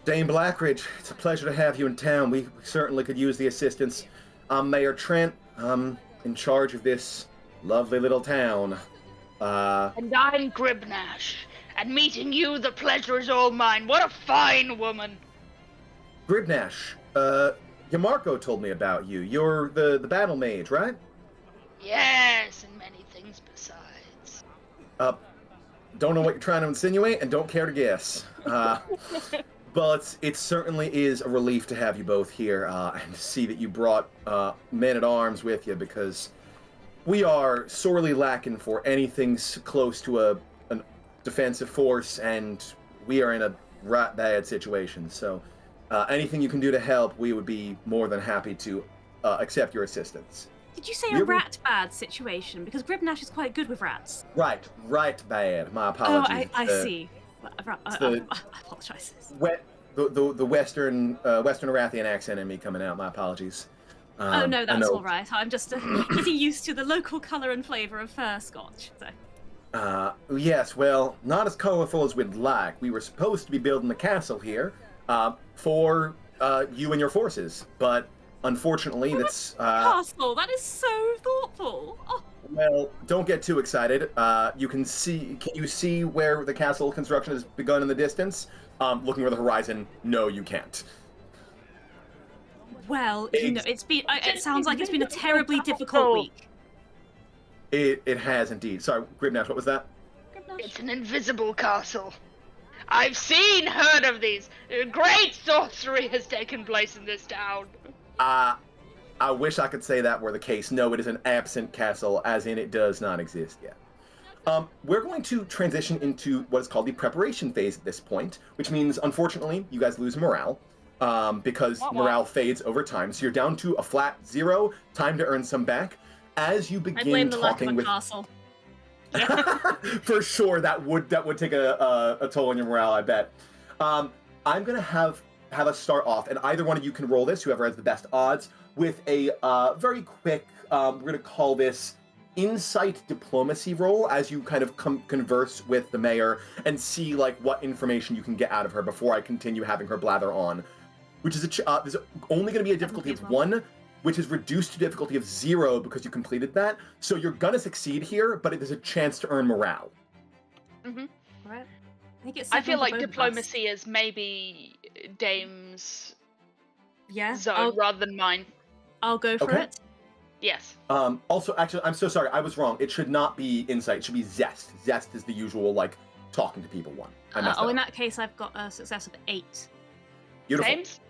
A: "Dame Blackridge, it's a pleasure to have you in town. We certainly could use the assistance. I'm Mayor Trent. I'm in charge of this lovely little town.
B: And I'm Gribnash. And meeting you, the pleasure is all mine. What a fine woman."
A: Gribnash, Yamarko told me about you. You're the battle mage, right?
B: Yes, and many things besides.
A: Don't know what you're trying to insinuate and don't care to guess. But it certainly is a relief to have you both here and to see that you brought men-at-arms with you, because we are sorely lacking for anything close to a defensive force, and we are in a rat bad situation. So anything you can do to help, we would be more than happy to accept your assistance.
C: Did you say a rat bad situation? Because Gribnash is quite good with rats.
A: Right bad. My
C: Oh,
A: apologies.
C: I see. I apologize.
A: The Western Arathian accent in me coming out. My apologies.
C: Oh no, that's all right. I'm just getting used to the local colour and flavour of Scotch. So.
A: Yes, well, not as colorful as we'd like. We were supposed to be building the castle here for you and your forces, but unfortunately, that's
C: castle. That is so thoughtful. Oh.
A: Well, don't get too excited. You can see. Can you see where the castle construction has begun in the distance? Looking over the horizon. No, you can't.
C: Well, you know, it's been. It sounds like it's been a terribly difficult week.
A: It has indeed. Sorry, Gribnash, what was that?
B: It's an invisible castle. I've heard of these. Great sorcery has taken place in this town.
A: I wish I could say that were the case. No, it is an absent castle, as in it does not exist yet. We're going to transition into what is called the preparation phase at this point, which means, unfortunately, you guys lose morale, because morale fades over time. So you're down to a flat 0, time to earn some back. As you begin talking with
C: castle.
A: For sure, that would take a toll on your morale, I bet. I'm gonna have us start off, and either one of you can roll this, whoever has the best odds, with a very quick, we're gonna call this insight diplomacy roll, as you kind of converse with the mayor and see like what information you can get out of her before I continue having her blather on. Which is there's only gonna be a difficulty of 1, which is reduced to difficulty of 0 because you completed that. So you're gonna succeed here, but there's a chance to earn morale.
B: Mm-hmm.
C: Right.
B: I feel like diplomacy is maybe Dame's zone rather than mine.
C: I'll go for it.
B: Yes.
A: Also, actually, I'm so sorry. I was wrong. It should not be insight. It should be zest. Zest is the usual, like, talking to people one. I messed up.
C: In that case, I've got a success of 8.
A: Beautiful.
B: James?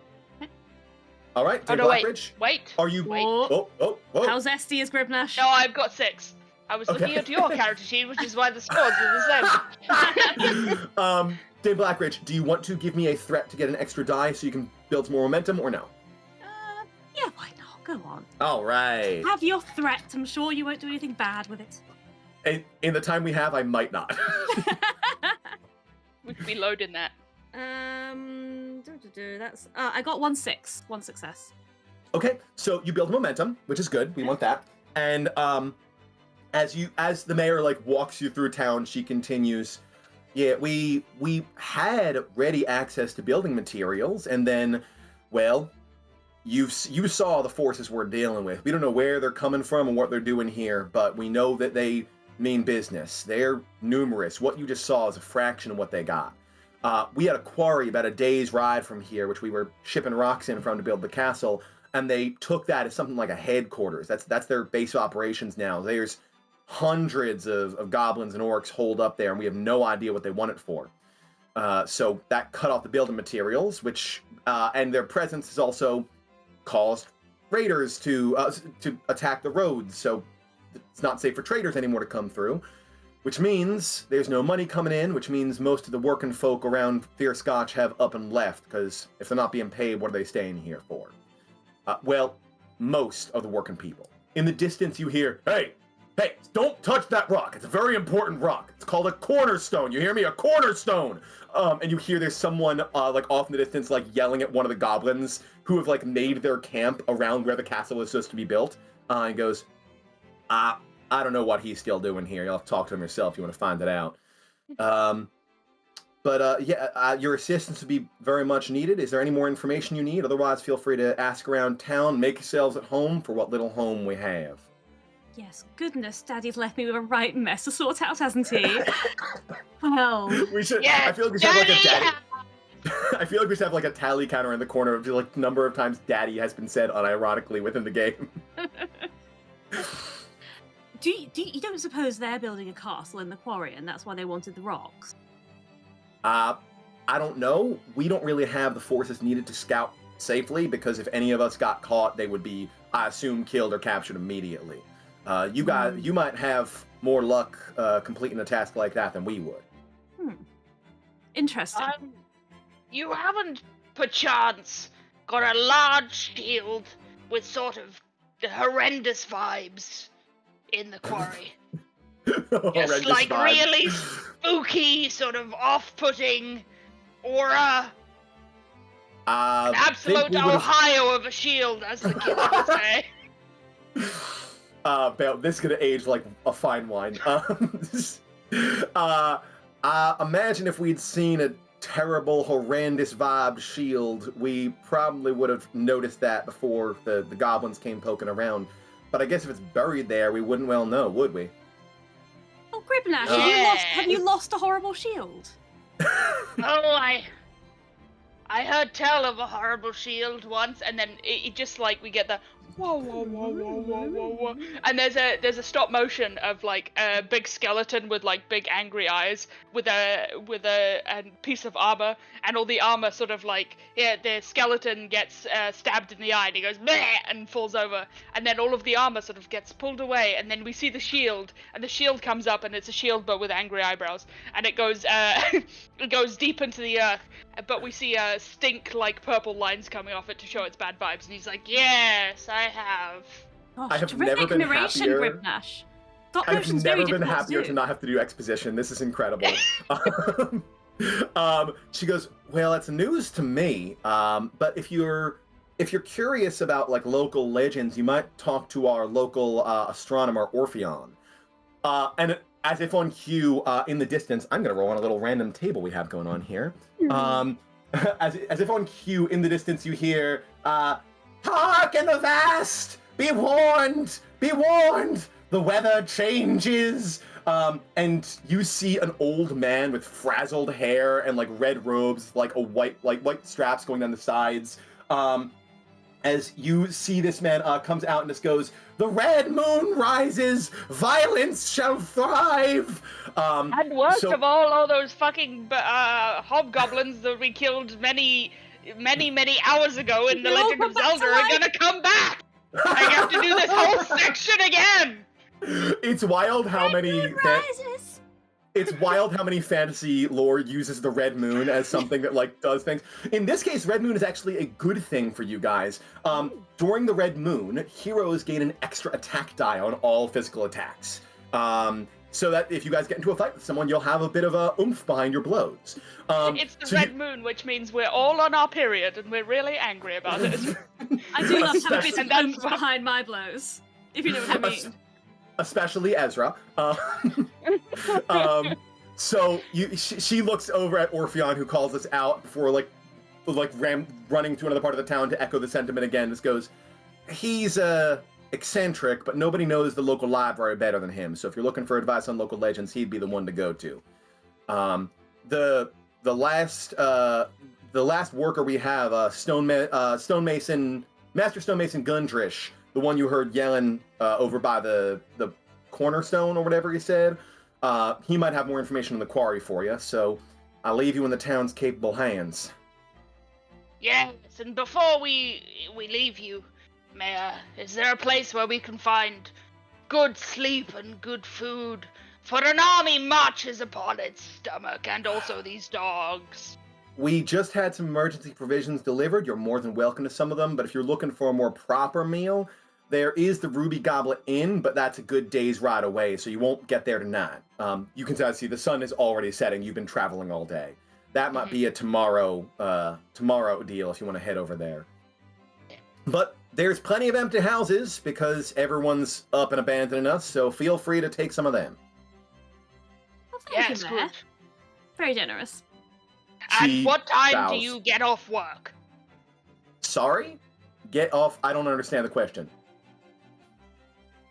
A: All right.
B: Oh, no,
A: Blackridge.
B: Wait.
A: Are you?
B: Wait.
A: Oh.
C: How zesty is Gribnash?
B: No, I've got 6. I was looking at your character sheet, which is why the scores are the same.
A: Dame Blackridge, do you want to give me a threat to get an extra die so you can build some more momentum, or no?
C: Yeah, why not? Go on.
A: All right.
C: Have your threat. I'm sure you won't do anything bad with it.
A: In the time we have, I might not.
B: We could be loading that.
C: That's I got 1 success.
A: Okay, so you build momentum, which is good. We want that. And as the mayor like walks you through town, she continues, yeah, we had ready access to building materials, and then, well, you saw the forces we're dealing with. We don't know where they're coming from and what they're doing here, but we know that they mean business. They're numerous. What you just saw is a fraction of what they got. We had a quarry about a day's ride from here, which we were shipping rocks in from to build the castle, and they took that as something like a headquarters. That's their base of operations now. There's hundreds of goblins and orcs holed up there, and we have no idea what they want it for. So that cut off the building materials, which and their presence has also caused raiders to attack the roads. So it's not safe for traders anymore to come through, which means there's no money coming in, which means most of the working folk around Fear Scotch have up and left, because if they're not being paid, what are they staying here for? Well, most of the working people. In the distance, you hear, hey, don't touch that rock. It's a very important rock. It's called a cornerstone. You hear me? A cornerstone. And you hear there's someone like off in the distance, like yelling at one of the goblins who have like made their camp around where the castle is supposed to be built. And goes, I don't know what he's still doing here. You'll have to talk to him yourself if you want to find it out. Your assistance would be very much needed. Is there any more information you need? Otherwise, feel free to ask around town. Make yourselves at home for what little home we have.
C: Yes, goodness, Daddy's left me with a right mess to sort out, hasn't he? Well,
A: we should.
B: Yeah,
A: I feel like we should have like a daddy. I feel like we should have like a tally counter in the corner of like number of times "daddy" has been said unironically within the game.
C: You don't suppose they're building a castle in the quarry, and that's why they wanted the rocks?
A: I don't know. We don't really have the forces needed to scout safely, because if any of us got caught, they would be, I assume, killed or captured immediately. You guys, you might have more luck completing a task like that than we would.
C: Interesting.
B: You haven't, perchance, got a large shield with sort of horrendous vibes in the quarry? Just like
A: vibe.
B: really spooky, sort of off-putting aura. An absolute Ohio of a shield, as the kids would say.
A: Bale, this is gonna age like a fine wine. Imagine if we'd seen a terrible, horrendous vibe shield, we probably would have noticed that before the goblins came poking around. But I guess if it's buried there, we wouldn't well know, would we?
C: Oh, Gribnash, have you lost a horrible shield?
B: Oh, I heard tell of a horrible shield once, and then it just like we get the whoa, whoa, whoa, whoa, whoa, whoa, whoa, and there's a stop motion of like a big skeleton with like big angry eyes with a piece of armor, and all the armor sort of like the skeleton gets stabbed in the eye and he goes bleh and falls over, and then all of the armor sort of gets pulled away, and then we see the shield, and the shield comes up, and it's a shield but with angry eyebrows, and it goes it goes deep into the earth, but we see stink like purple lines coming off it to show its bad vibes, and he's like, yes, I have.
C: Gosh,
A: I have
C: terrific
A: never been
C: narration,
A: happier.
C: Gribnash.
A: I've never been happier to not have to do exposition. This is incredible. She goes, well, that's news to me. But if you're curious about like local legends, you might talk to our local astronomer Orpheon. And as if on cue, in the distance, I'm gonna roll on a little random table we have going on here. As if on cue, in the distance, you hear, "Hark in the vast! Be warned! Be warned! The weather changes!" And you see an old man with frazzled hair and like red robes, like white straps going down the sides. As you see this man comes out and just goes, "The red moon rises, violence shall thrive."
B: And worst of all those fucking hobgoblins that we killed many hours ago in The Legend of Zelda are gonna come back! I have to do this whole section again!
A: It's wild how many... It's wild how many fantasy lore uses the red moon as something that like does things. In this case, red moon is actually a good thing for you guys. During the red moon, heroes gain an extra attack die on all physical attacks. So that if you guys get into a fight with someone, you'll have a bit of a oomph behind your blows.
B: It's the red moon, which means we're all on our period and we're really angry about it.
C: I do love to have a bit of oomph behind my blows, if you know what I mean.
A: Especially Ezra. So she looks over at Orpheon, who calls us out before running to another part of the town to echo the sentiment again. This goes, he's eccentric, but nobody knows the local library better than him. So if you're looking for advice on local legends, he'd be the one to go to. The last worker we have, Master Stonemason Gundrish, the one you heard yelling over by the cornerstone or whatever he said. He might have more information in the quarry for you, so I'll leave you in the town's capable hands.
B: Yes, and before we leave you, Mayor, is there a place where we can find good sleep and good food? For an army marches upon its stomach, and also these dogs.
A: We just had some emergency provisions delivered. You're more than welcome to some of them, but if you're looking for a more proper meal, there is the Ruby Goblet Inn, but that's a good day's ride away, so you won't get there tonight. You can see the sun is already setting. You've been traveling all day. That might be a tomorrow deal if you want to head over there. But there's plenty of empty houses because everyone's up and abandoning us, so feel free to take some of them.
C: Well, thank you, Mayor. Very generous.
B: And what time do you get off work?
A: Sorry? Get off? I don't understand the question.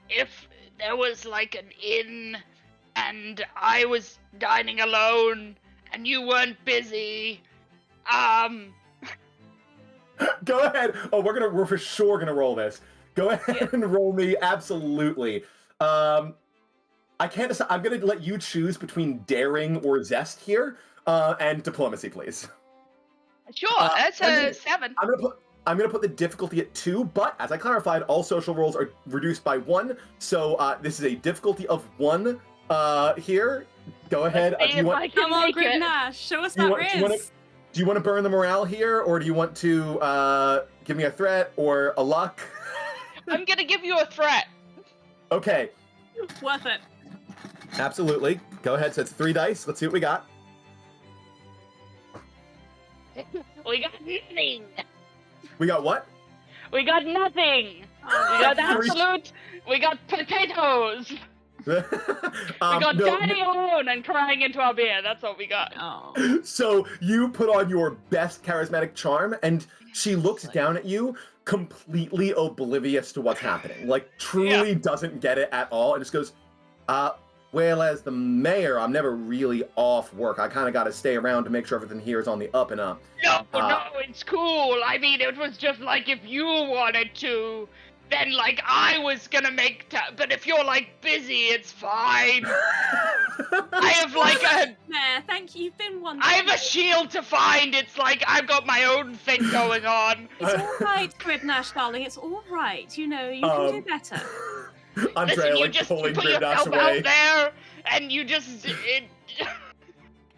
B: If there was like an inn and I was dining alone and you weren't busy,
A: Go ahead. Oh, we're for sure gonna roll this. Go ahead and roll me, absolutely. I can't decide. I'm gonna let you choose between daring or zest here. And diplomacy, please.
B: Sure,
A: Uh,
B: that's
A: and
B: a
A: then
B: 7.
A: I'm gonna put the difficulty at 2, but as I clarified, all social rolls are reduced by 1. So this is a difficulty of 1 here. Go ahead.
B: Let's see if I can
C: Come on,
B: make it.
C: Gribnash, show us
A: Do you
C: that
A: want-
C: riz.
A: do you want to burn the morale here, or do you want to give me a threat or a luck?
B: I'm gonna give you a threat.
A: Okay,
C: Worth it.
A: absolutely. Go ahead. So it's 3 dice. Let's see what we got.
B: We got nothing.
A: We got what?
B: We got nothing. We got
A: Three-
B: absolute. We got potatoes. We got
A: no,
B: Daddy alone and crying into our beer. That's what we got.
C: Oh.
A: So you put on your best charismatic charm, and she looks down at you, completely oblivious to what's happening. Like, truly doesn't get it at all, and just goes, well, as the mayor, I'm never really off work. I kind of got to stay around to make sure everything here is on the up and up.
B: No, it's cool. I mean, it was just like if you wanted to, then like I was gonna make time. But if you're like busy, it's fine. I have like a.
C: Mayor, thank you. You've been wonderful.
B: I have a shield to find. It's like I've got my own thing going on.
C: It's all right, Gribnash, darling. It's all right. You know, you can do better.
A: Andrea,
B: Listen, you
A: like,
B: just
A: pulling
B: put
A: Gribnash
B: yourself
A: away.
B: out there, and you just.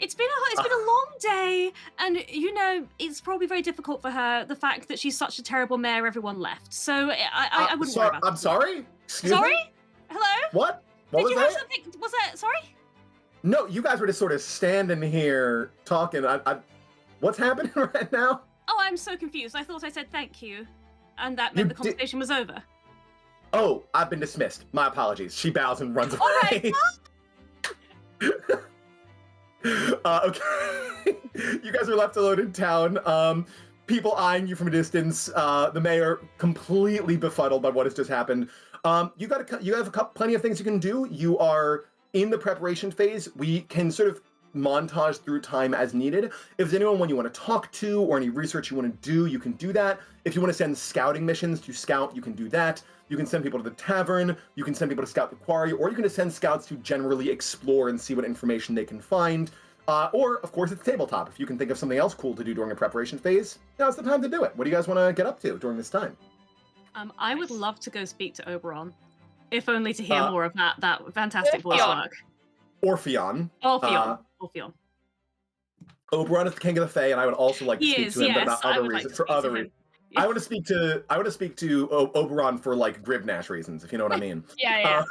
C: It's been a long day, and you know it's probably very difficult for her. The fact that she's such a terrible mayor, everyone left. So I wouldn't worry about it.
A: I'm sorry? Excuse
C: Sorry?
A: me?
C: Hello?
A: What? What
C: Did
A: was
C: you
A: that?
C: have something? Was that sorry?
A: No, you guys were just sort of standing here talking. What's happening right now?
C: Oh, I'm so confused. I thought I said thank you, and that meant
A: You
C: the conversation was over.
A: Oh, I've been dismissed. My apologies. She bows and runs away.
C: All right.
A: Okay. You guys are left alone in town. People eyeing you from a distance. The mayor completely befuddled by what has just happened. You have plenty of things you can do. You are in the preparation phase. We can sort of montage through time as needed. If there's anyone you want to talk to or any research you want to do, you can do that. If you want to send scouting missions to scout, you can do that. You can send people to the tavern, you can send people to scout the quarry, or you can just send scouts to generally explore and see what information they can find. Or, of course, it's tabletop. If you can think of something else cool to do during a preparation phase, now's the time to do it. What do you guys want to get up to during this time?
C: I would love to go speak to Oberon, if only to hear more of that fantastic voice
B: Orpheon.
C: work.
A: Orpheon.
C: Orpheon.
A: Oberon is the king of the Fae, and I would also like to
C: He
A: speak
C: is,
A: to him, but
C: yes.
A: about
C: I
A: other
C: would like
A: reasons,
C: to
A: for other
C: speak to him.
A: reasons. I want to speak to Oberon for like Gribnash reasons, if you know what I mean.
B: Yeah.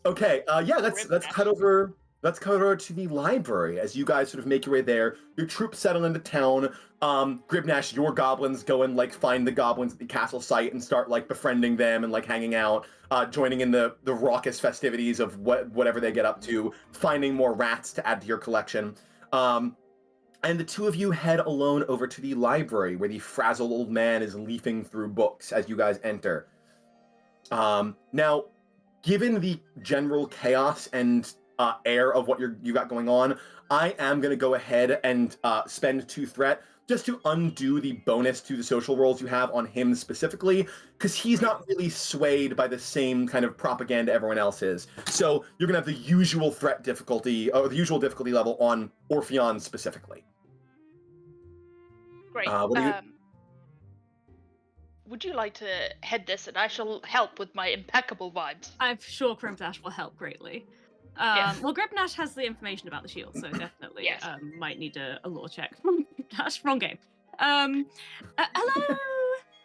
A: Okay. Let's cut over. Let's cut over to the library as you guys sort of make your way there. Your troops settle into town. Gribnash, your goblins go and like find the goblins at the castle site and start like befriending them and like hanging out, joining in the raucous festivities of whatever they get up to, finding more rats to add to your collection. And the two of you head alone over to the library where the frazzled old man is leafing through books as you guys enter. Now, given the general chaos and air of what you got going on, I am going to go ahead and spend 2 threat just to undo the bonus to the social rolls you have on him specifically, because he's not really swayed by the same kind of propaganda everyone else is. So you're going to have the usual threat difficulty, or the usual difficulty level on Orpheon specifically.
B: Great.
A: What do you-
B: Would you like to head this, and I shall help with my impeccable vibes.
C: I'm sure Gribnash will help greatly.
B: Yes.
C: Well, Gribnash has the information about the shield, so definitely
B: Yes.
C: might need a lore check from Gribnash. Wrong game. Hello,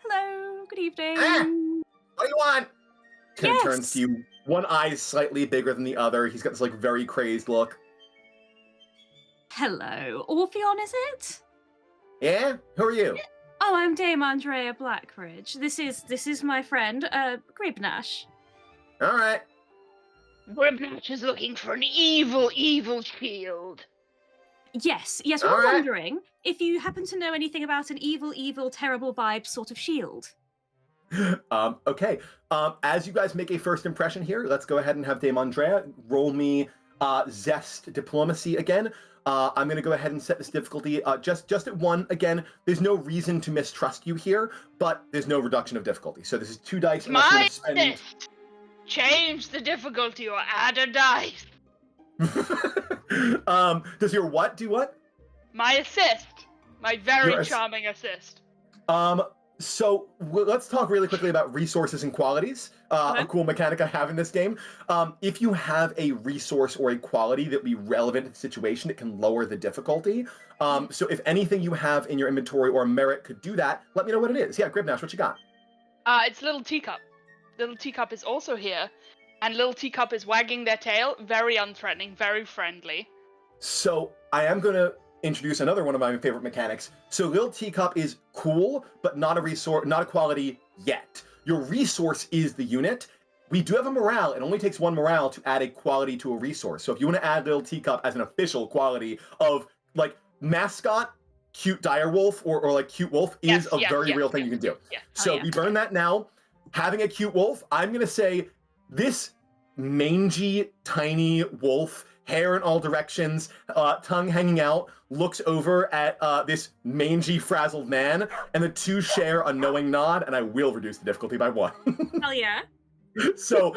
C: hello, good evening.
A: What do you want? Tim
C: Yes.
A: turns to you. One eye is slightly bigger than the other. He's got this like very crazed look.
C: Hello, Orpheon, is it?
A: Yeah? Who are you?
C: Oh, I'm Dame Andrea Blackridge. This is my friend, Gribnash.
A: All right.
B: Gribnash is looking for an evil, evil shield.
C: Yes,
A: All
C: we're
A: right.
C: wondering if you happen to know anything about an evil, terrible vibe sort of shield.
A: Okay. As you guys make a first impression here, let's go ahead and have Dame Andrea roll me Zest Diplomacy again. I'm going to go ahead and set this difficulty just at 1. Again, there's no reason to mistrust you here, but there's no reduction of difficulty. So this is 2 dice. Unless you
B: My
A: want to spend...
B: assist. Change the difficulty or add a dice.
A: Does your what do what?
B: My assist. My very
A: Your
B: charming assist.
A: So let's talk really quickly about resources and qualities.
C: Okay.
A: A cool mechanic I have in this game. If you have a resource or a quality that would be relevant to the situation, it can lower the difficulty. So if anything you have in your inventory or merit could do that, let me know what it is. Yeah, Gribnash, what you got?
B: It's Little Teacup. Little Teacup is also here, and Little Teacup is wagging their tail, very unthreatening, very friendly.
A: So I am going to introduce another one of my favorite mechanics. So Little Teacup is cool, but not a resource, not a quality yet. Your resource is the unit. We do have a morale. It only takes one morale to add a quality to a resource. So if you want to add Little Teacup as an official quality of like mascot, cute direwolf, or like cute wolf is a very real thing you can do.
B: Yeah.
A: So we burn that now. Having a cute wolf, I'm going to say this mangy, tiny wolf, hair in all directions, tongue hanging out, looks over at this mangy, frazzled man, and the two share a knowing nod, and I will reduce the difficulty by 1.
C: Hell yeah.
A: So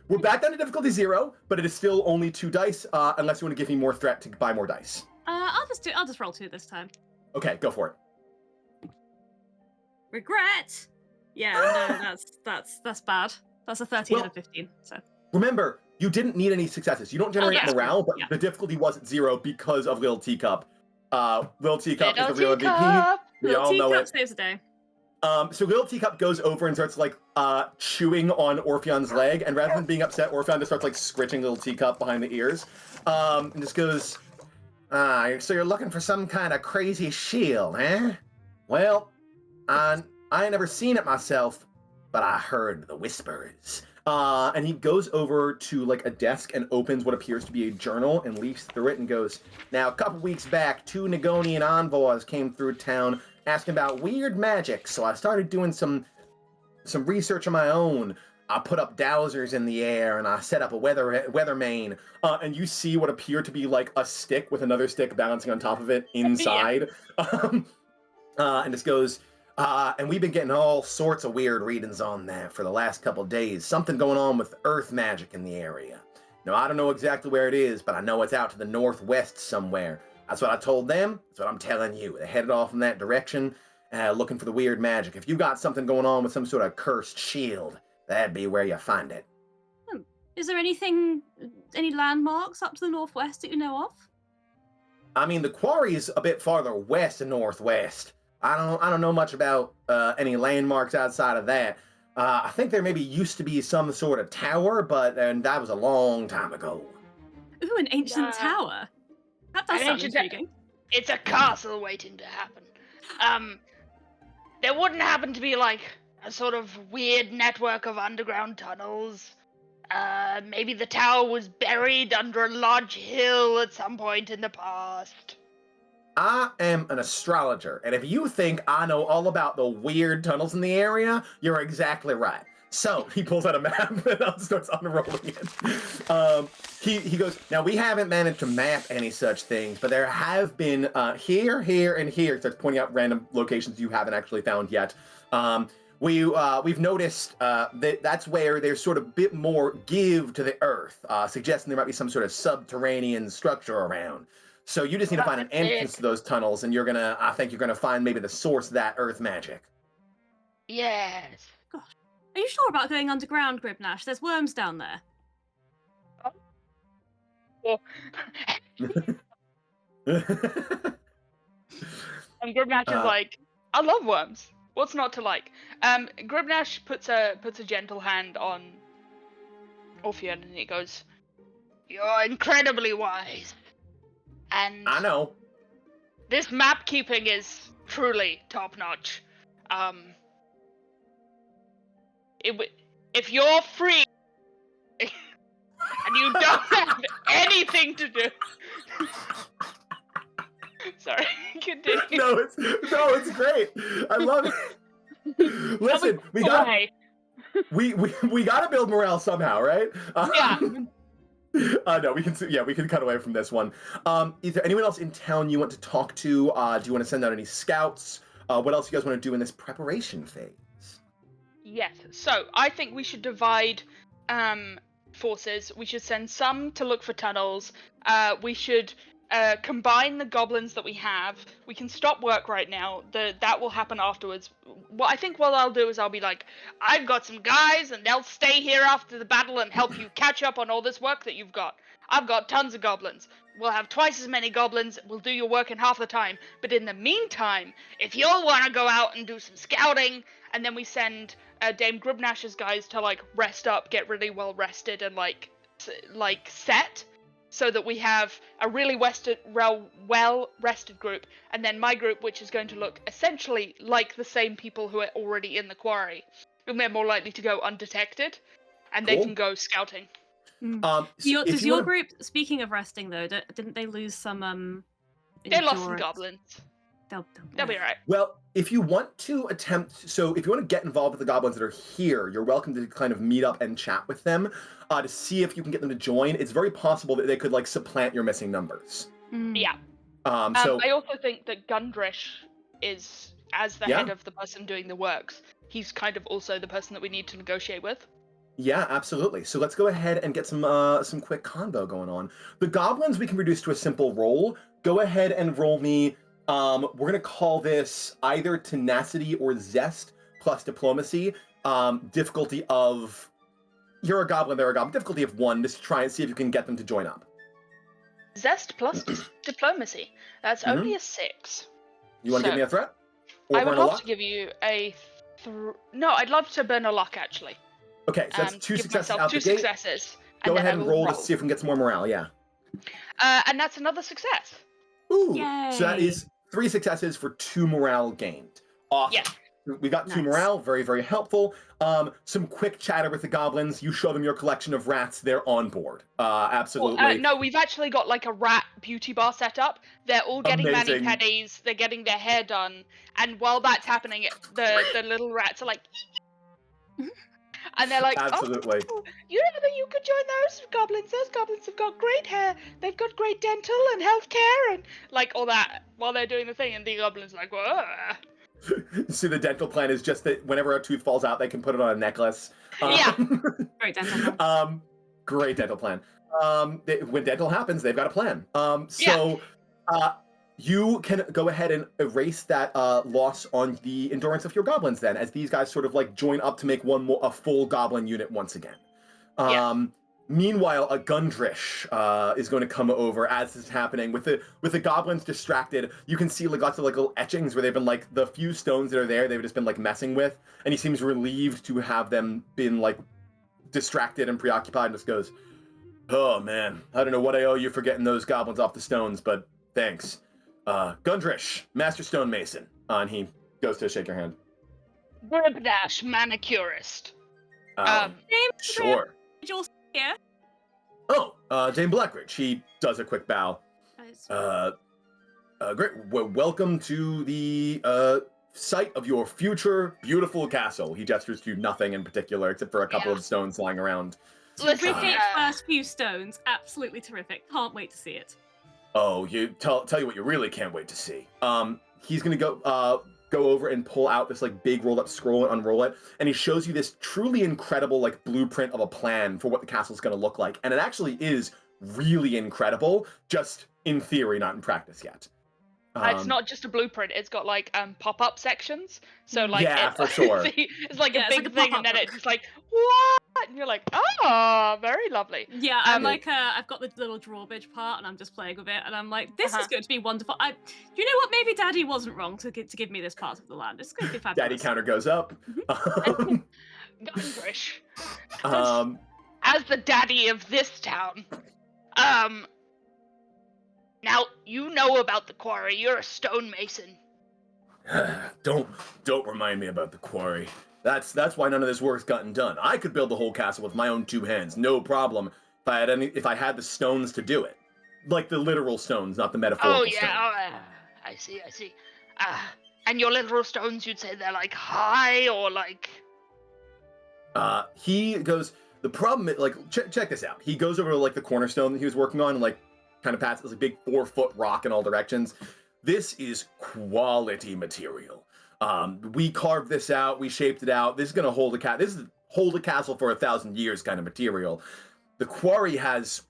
A: we're back down to difficulty 0, but it is still only 2 dice, unless you want to give me more threat to buy more dice.
C: I'll just roll 2 this time.
A: Okay, go for it.
C: Regret. Yeah, no, that's bad. That's a 13 and a 15. So
A: remember, you didn't need any successes. You don't generate morale, but the difficulty wasn't 0 because of Little Teacup. Little Teacup is the real MVP. We all know it.
C: Saves the day.
A: So Little Teacup goes over and starts like chewing on Orpheon's leg, and rather than being upset, Orpheon just starts like scritching Little Teacup behind the ears, and just goes, so you're looking for some kind of crazy shield, eh? Well, I ain't never seen it myself, but I heard the whispers. And he goes over to like a desk and opens what appears to be a journal and leafs through it and goes, now a couple weeks back, 2 Nagonian envoys came through town asking about weird magic, so I started doing some research on my own. I put up dowsers in the air and I set up a weather main, and you see what appeared to be like a stick with another stick balancing on top of it inside. And this goes, and we've been getting all sorts of weird readings on that for the last couple of days. Something going on with earth magic in the area. Now, I don't know exactly where it is, but I know it's out to the northwest somewhere. That's what I told them. That's what I'm telling you. They headed off in that direction, looking for the weird magic. If you got something going on with some sort of cursed shield, that'd be where you find it.
C: Is there any landmarks up to the northwest that you know of?
A: I mean, the quarry's a bit farther west and northwest. I don't know much about any landmarks outside of that. I think there maybe used to be some sort of tower, but that was a long time ago.
C: Ooh, an ancient tower. That does sound intriguing.
B: It's a castle waiting to happen. There wouldn't happen to be like a sort of weird network of underground tunnels. Maybe the tower was buried under a large hill at some point in the past.
A: I am an astrologer, and if you think I know all about the weird tunnels in the area, you're exactly right. So he pulls out a map and starts unrolling it. He goes, now we haven't managed to map any such things, but there have been here, and here. Starts pointing out random locations you haven't actually found yet. We've noticed that's where there's sort of a bit more give to the earth, suggesting there might be some sort of subterranean structure around. So you just need to find an entrance to those tunnels, and I think you're gonna find maybe the source of that earth magic.
B: Yes.
C: Gosh. Are you sure about going underground, Gribnash? There's worms down there.
B: Well, and Gribnash is like, I love worms. What's not to like? Gribnash puts a gentle hand on Orpheon, and he goes, "You're incredibly wise. And
A: I know.
B: This map keeping is truly top notch. If you're free and you don't have anything to do." Sorry, continue.
A: No, it's great. I love it. Listen, we gotta build morale somehow, right?
B: Yeah.
A: No, we can cut away from this one. Is there anyone else in town you want to talk to? Do you want to send out any scouts? What else you guys want to do in this preparation phase?
B: Yes. So I think we should divide forces. We should send some to look for tunnels. We should combine the goblins that we have. We can stop work right now. That will happen afterwards. What I'll do is I'll be like, I've got some guys and they'll stay here after the battle and help you catch up on all this work that you've got. I've got tons of goblins. We'll have twice as many goblins. We'll do your work in half the time. But in the meantime, if y'all want to go out and do some scouting, and then we send Dame Gribnash's guys to like rest up, get really well rested, and like set, so that we have a really well rested group, and then my group, which is going to look essentially like the same people who are already in the quarry, and they're more likely to go undetected, and they can go scouting.
C: Does your group, speaking of resting though, didn't they lose some
B: They lost some goblins. They'll be alright.
A: Well, if you want to if you want to get involved with the goblins that are here, you're welcome to kind of meet up and chat with them to see if you can get them to join. It's very possible that they could like supplant your missing numbers.
B: Yeah.
A: So
B: I also think that Gundrish is, as the head of the person doing the works, he's kind of also the person that we need to negotiate with.
A: Yeah, absolutely. So let's go ahead and get some quick convo going on. The goblins we can reduce to a simple roll. Go ahead and roll me. We're gonna call this either tenacity or zest plus diplomacy. Difficulty of you're a goblin, they're a goblin. Difficulty of 1. Just try and see if you can get them to join up.
B: Zest plus diplomacy. That's only a 6.
A: You want to give me a threat? Or
B: I would
A: burn a
B: love
A: luck?
B: to give you a. No, I'd love to burn a luck actually.
A: Okay, so that's 2
B: give
A: successes
B: myself
A: out
B: 2
A: the gate.
B: successes.
A: Go
B: and
A: ahead
B: then
A: and
B: I will
A: roll to see if we can get some more morale. Yeah.
B: And that's another success.
A: Ooh.
C: Yay.
A: So that is 3 successes for 2 morale gained. Awesome.
B: Yeah.
A: We got 2
C: Nice.
A: morale, very, very helpful. Some quick chatter with the goblins. You show them your collection of rats. They're on board. Absolutely.
B: Well, no, we've actually got like a rat beauty bar set up. They're all getting
A: Amazing.
B: mani-pedis. They're getting their hair done. And while that's happening, the little rats are like... And they're like,
A: Absolutely.
B: oh, you know that you could join those goblins. Those goblins have got great hair. They've got great dental and healthcare and like all that while they're doing the thing. And the goblins are like, whoa.
A: See, the dental plan is just that whenever a tooth falls out, they can put it on a necklace.
B: Yeah.
C: Great dental plan.
A: Great dental plan. When dental happens, they've got a plan. You can go ahead and erase that loss on the endurance of your goblins then, as these guys sort of like join up to make a full goblin unit once again. Meanwhile, a Gundrish is going to come over as this is happening. With the goblins distracted, you can see like lots of like little etchings where they've been like the few stones that are there, they've just been like messing with, and he seems relieved to have them been like distracted and preoccupied, and just goes, "Oh man, I don't know what I owe you for getting those goblins off the stones, but thanks. Gundrish, Master Stonemason." And he goes to shake your hand.
B: Gribnash, manicurist.
A: Sure.
C: Yeah.
A: Oh, Dame Blackridge. He does a quick bow. Great. Welcome to the site of your future beautiful castle. He gestures to nothing in particular, except for a couple of stones lying around.
C: Terrific first few stones. Absolutely terrific. Can't wait to see it.
A: Oh, you tell you what you really can't wait to see. He's gonna go over and pull out this like big rolled up scroll and unroll it, and he shows you this truly incredible like blueprint of a plan for what the castle's gonna look like, and it actually is really incredible, just in theory, not in practice yet.
B: It's not just a blueprint, it's got like pop-up sections. So like
A: for sure.
B: It's like a big
C: like a
B: thing
C: pop-up
B: and then
C: book.
B: it's just like, what? And you're like, oh, very lovely.
C: Yeah, I'm like, I've got the little drawbridge part, and I'm just playing with it, and I'm like, this is going to be wonderful. You know what? Maybe Daddy wasn't wrong to give me this part of the land. It's going to be fabulous.
A: Daddy counter goes up.
B: Gundrish. As the daddy of this town, now you know about the quarry. You're a stonemason.
A: Don't remind me about the quarry. That's why none of this work's gotten done. I could build the whole castle with my own 2 hands, no problem. If I had the stones to do it, like the literal stones, not the metaphorical stones.
B: I see. And your literal stones, you'd say they're like high or like.
A: He goes. The problem is, like, check this out. He goes over to like the cornerstone that he was working on, and like kind of pats this like big 4-foot rock in all directions. This is quality material. We carved this out. We shaped it out. This is gonna hold a castle for 1,000 years kind of material. the quarry has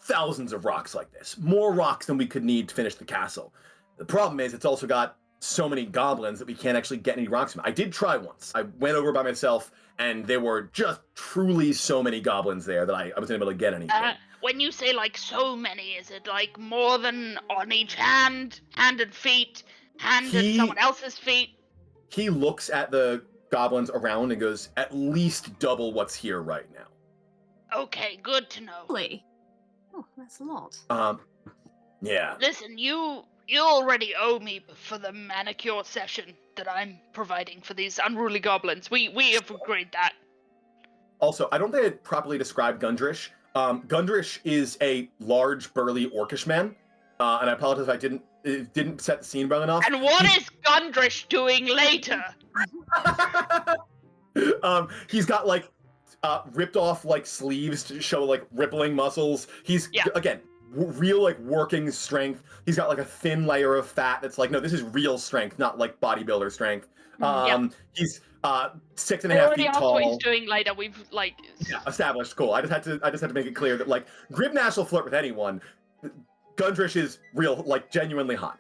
A: thousands of rocks like this, more rocks than we could need to finish the castle. The problem is it's also got so many goblins that we can't actually get any rocks from. I did try once. I went over by myself, and there were just truly so many goblins there that I wasn't able to get anything.
B: When you say like so many, is it like more than on each hand and feet, and someone else's feet?
A: He looks at the goblins around and goes, at least double what's here right now.
B: Okay, good to know.
C: Really? Oh, that's a lot.
A: Yeah.
B: Listen, you already owe me for the manicure session that I'm providing for these unruly goblins. We have agreed that. Also,
A: I don't think I properly described Gundrish. Gundrish is a large, burly, orcish man, and I apologize if I didn't set the scene well enough.
B: And what is Gundrish doing later?
A: He's got like ripped off like sleeves to show like rippling muscles. He's again real like working strength. He's got like a thin layer of fat that's like, no, this is real strength, not like bodybuilder strength. He's 6.5 feet tall.
B: What he's doing later. We've like
A: established. Cool. I just had to make it clear that like Gribnash will flirt with anyone. Gundrish is real, like genuinely hot.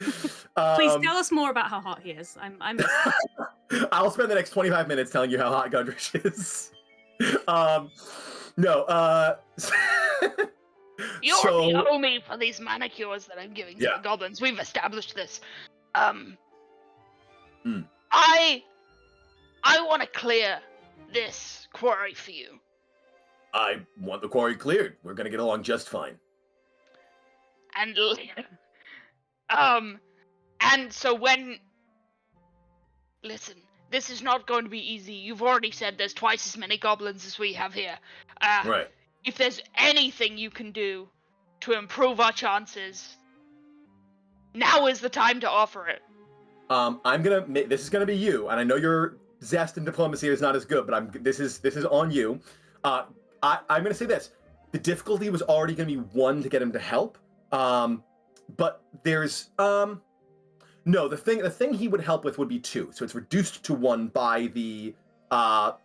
C: Please tell us more about how hot he is. I'm
A: I'll spend the next 25 minutes telling you how hot Gundrish is.
B: You already owe me for these manicures that I'm giving to the goblins. We've established this. I want to clear this quarry for you.
A: I want the quarry cleared. We're gonna get along just fine.
B: And so listen, this is not going to be easy. You've already said there's twice as many goblins as we have here.
A: Right.
B: If there's anything you can do to improve our chances, now is the time to offer it.
A: This is gonna be you, and I know your zest in diplomacy is not as good, but this is on you. I'm gonna say this: the difficulty was already gonna be 1 to get him to help, but there's no, the thing he would help with would be 2, so it's reduced to 1 by the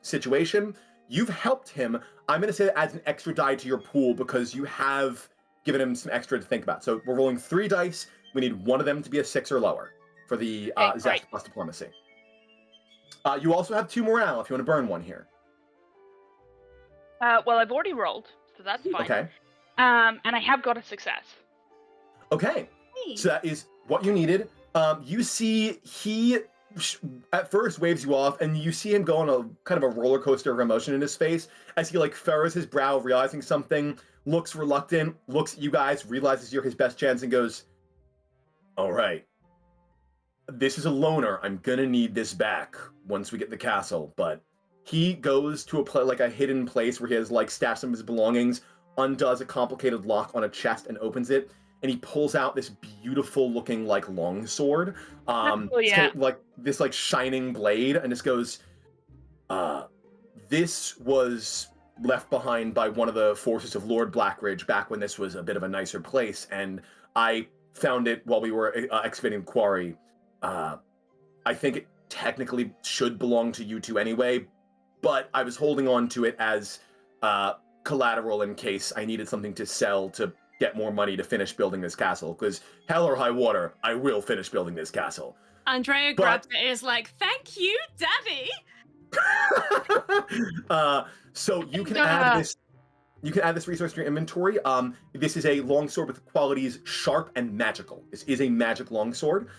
A: situation. You've helped him. I'm gonna say that adds an extra die to your pool because you have given him some extra to think about. So we're rolling 3 dice. We need 1 of them to be a 6 or lower for the zest plus diplomacy. You also have 2 morale if you want to burn 1 here.
B: Well, I've already rolled, so that's fine.
A: Okay.
B: And I have got a success.
A: Okay. So that is what you needed. You see he at first waves you off, and you see him go on a kind of a roller coaster of emotion in his face as he like furrows his brow, realizing something, looks reluctant, looks at you guys, realizes you're his best chance, and goes, all right. This is a loner. I'm gonna need this back once we get the castle, but he goes to a hidden place where he has like stashed some of his belongings, undoes a complicated lock on a chest and opens it, and he pulls out this beautiful looking like long sword. It's kind of, like this like shining blade, and just goes, this was left behind by one of the forces of Lord Blackridge back when this was a bit of a nicer place, and I found it while we were excavating the quarry. I think it technically should belong to you two anyway, but I was holding on to it as collateral in case I needed something to sell to get more money to finish building this castle, because hell or high water, I will finish building this castle.
C: Andrea grabs it and is like, thank you, Daddy!
A: So you can add this. You can add this resource to your inventory. This is a longsword with qualities sharp and magical. This is a magic longsword.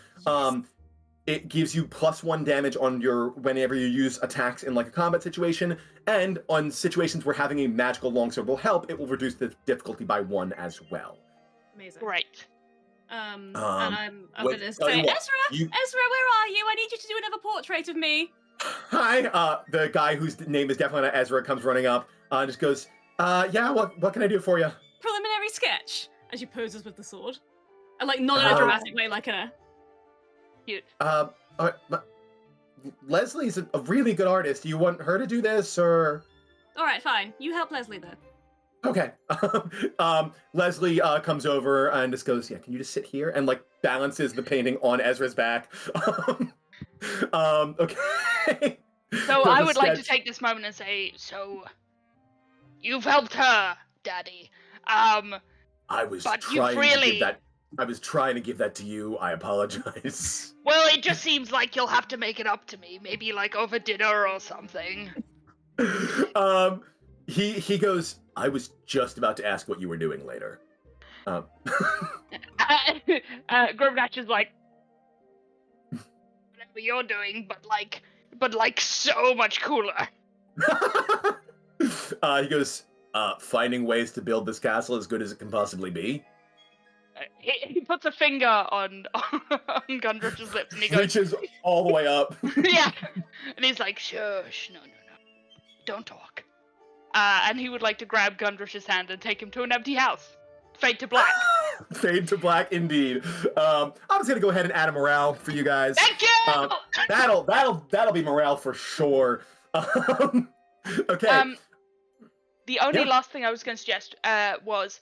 A: It gives you +1 damage on whenever you use attacks in like a combat situation, and on situations where having a magical longsword will help, it will reduce the difficulty by 1 as well.
C: Amazing.
B: Right.
C: And I'm gonna say, Ezra, where are you? I need you to do another portrait of me.
A: Hi. The guy whose name is definitely not Ezra comes running up and just goes, yeah, what can I do for you?
C: Preliminary sketch. As she poses with the sword. And like not in a dramatic way, like in a cute.
A: Leslie's a really good artist. Do you want her to do this, or?
C: Alright, fine. You help Leslie then.
A: Okay. Leslie comes over and just goes, yeah, can you just sit here? And like balances the painting on Ezra's back. Okay.
B: So I would like to take this moment and say, so you've helped her, Daddy.
A: I was
B: But
A: trying
B: you've really...
A: to give that. I was trying to give that to you. I apologize.
B: Well, it just seems like you'll have to make it up to me. Maybe like over dinner or something.
A: He goes, I was just about to ask what you were doing later.
B: Gribnash is like, whatever you're doing, but like so much cooler.
A: He goes, finding ways to build this castle as good as it can possibly be.
B: He puts a finger on Gundrush's lips and he goes,
A: reaches all the way up.
B: yeah, and he's like, shush, no, don't talk. And he would like to grab Gundrush's hand and take him to an empty house. Fade to black.
A: Fade to black, indeed. I'm just gonna go ahead and add a morale for you guys.
B: Thank you.
A: That'll be morale for sure. Okay.
B: The only last thing I was going to suggest was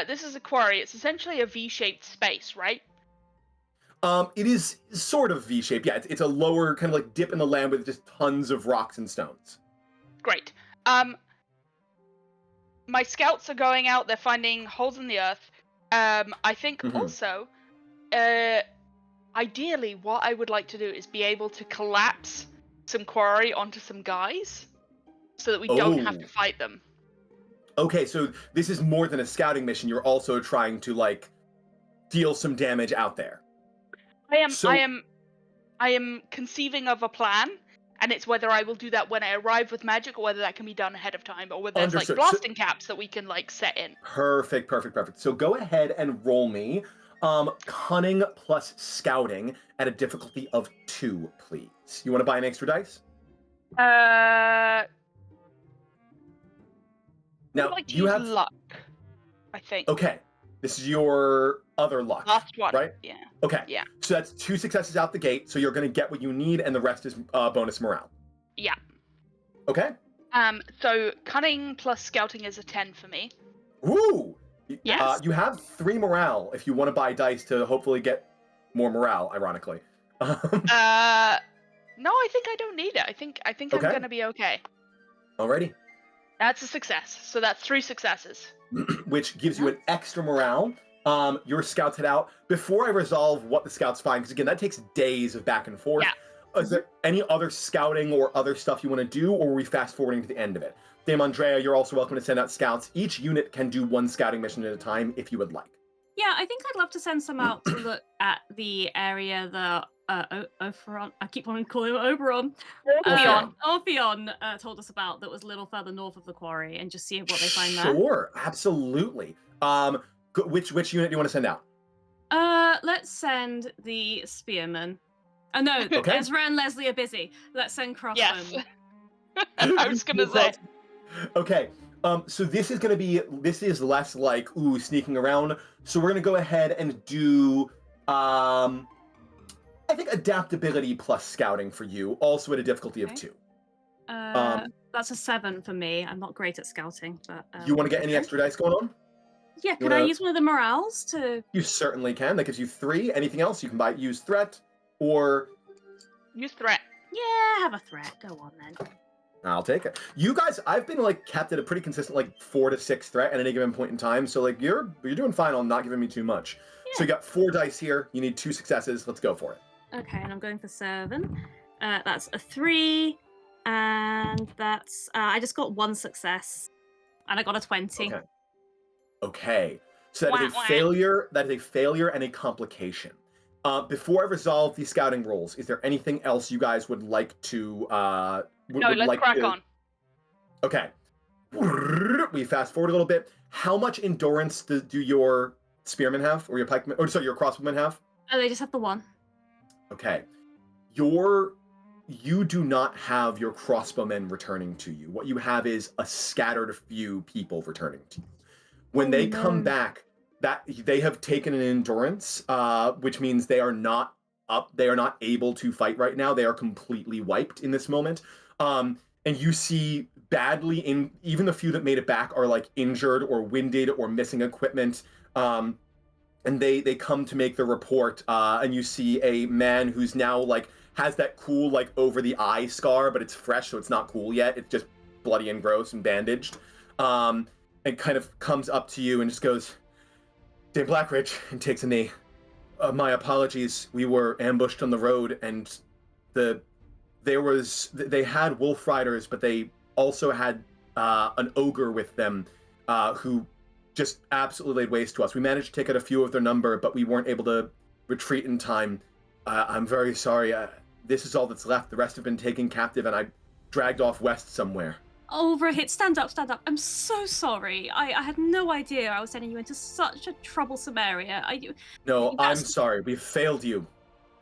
B: this is a quarry. It's essentially a V-shaped space, right?
A: It is sort of V-shaped. Yeah, it's a lower kind of like dip in the land with just tons of rocks and stones.
B: Great. My scouts are going out. They're finding holes in the earth. I think also, ideally, what I would like to do is be able to collapse some quarry onto some guys, so that we don't have to fight them.
A: Okay, so this is more than a scouting mission. You're also trying to like deal some damage out there.
B: I am conceiving of a plan, and it's whether I will do that when I arrive with magic, or whether that can be done ahead of time, or whether there's like blasting caps that we can like set in.
A: Perfect. So go ahead and roll me cunning plus scouting at a difficulty of 2, please. You want to buy an extra dice? Now,
B: like you have luck, I think.
A: Okay, this is your other luck.
B: Last one,
A: right?
B: Yeah.
A: Okay.
B: Yeah.
A: So that's 2 successes out the gate. So you're going to get what you need, and the rest is bonus morale.
B: Yeah.
A: Okay.
B: So cunning plus scouting is a 10 for me.
A: Ooh.
B: Yes.
A: You have 3 morale if you want to buy dice to hopefully get more morale. Ironically.
B: No, I think I don't need it. I think I'm gonna be okay.
A: Alrighty.
B: That's a success. So that's 3 successes.
A: Which gives you an extra morale. Your scouts head out. Before I resolve what the scouts find, because again, that takes days of back and forth.
B: Yeah.
A: Is there any other scouting or other stuff you want to do, or are we fast forwarding to the end of it? Dame Andrea, you're also welcome to send out scouts. Each unit can do 1 scouting mission at a time if you would like.
C: Yeah, I think I'd love to send some out to look at the area that Opheron, I keep wanting to call him Oberon. Orpheon told us about, that was a little further north of the quarry, and just see what they find there.
A: Sure, absolutely. Which unit do you want to send out?
C: Let's send the spearmen. Oh no,
A: Okay.
C: Ezra and Leslie are busy. Let's send crossbowmen.
B: Yes. I was gonna say.
A: Okay. So this is less like sneaking around. So we're gonna go ahead and do I think adaptability plus scouting for you, also at a difficulty of 2.
C: That's a 7 for me. I'm not great at scouting, but
A: you want to get any extra dice going on?
C: Yeah, could I use one of the morales to?
A: You certainly can. That gives you 3. Anything else you can use threat or
B: use threat.
C: Yeah, have a threat. Go on then.
A: I'll take it. You guys, I've been like kept at a pretty consistent 4 to 6 threat at any given point in time. So like you're doing fine on not giving me too much. Yeah. So you got 4 dice here. You need 2 successes. Let's go for it.
C: Okay, and I'm going for 7. That's a 3, and that's I just got 1 success, and I got a 20.
A: Okay. So that is a failure. That is a failure and a complication. Before I resolve the scouting rolls, is there anything else you guys would like to?
B: Let's crack on.
A: Okay. We fast forward a little bit. How much endurance do your spearmen have, or your pikemen, or sorry, your crossbowmen have?
C: Oh, they just have the 1.
A: Okay. You do not have your crossbowmen returning to you. What you have is a scattered few people returning to you. When they come back, that they have taken an endurance, which means they are not up. They are not able to fight right now. They are completely wiped in this moment. And you see badly in even the few that made it back are like injured or winded or missing equipment. And they come to make the report, and you see a man who's now like has that cool like over the eye scar, but it's fresh, so it's not cool yet. It's just bloody and gross and bandaged. and kind of comes up to you and just goes, Dame Blackridge, and takes a knee. My apologies. We were ambushed on the road, and they had wolf riders, but they also had an ogre with them who just absolutely laid waste to us. We managed to take out a few of their number, but we weren't able to retreat in time. I'm very sorry. This is all that's left. The rest have been taken captive, and I dragged off west somewhere.
C: Oh, Rohit, stand up, stand up. I'm so sorry. I had no idea I was sending you into such a troublesome area.
A: No, I'm sorry. We failed you.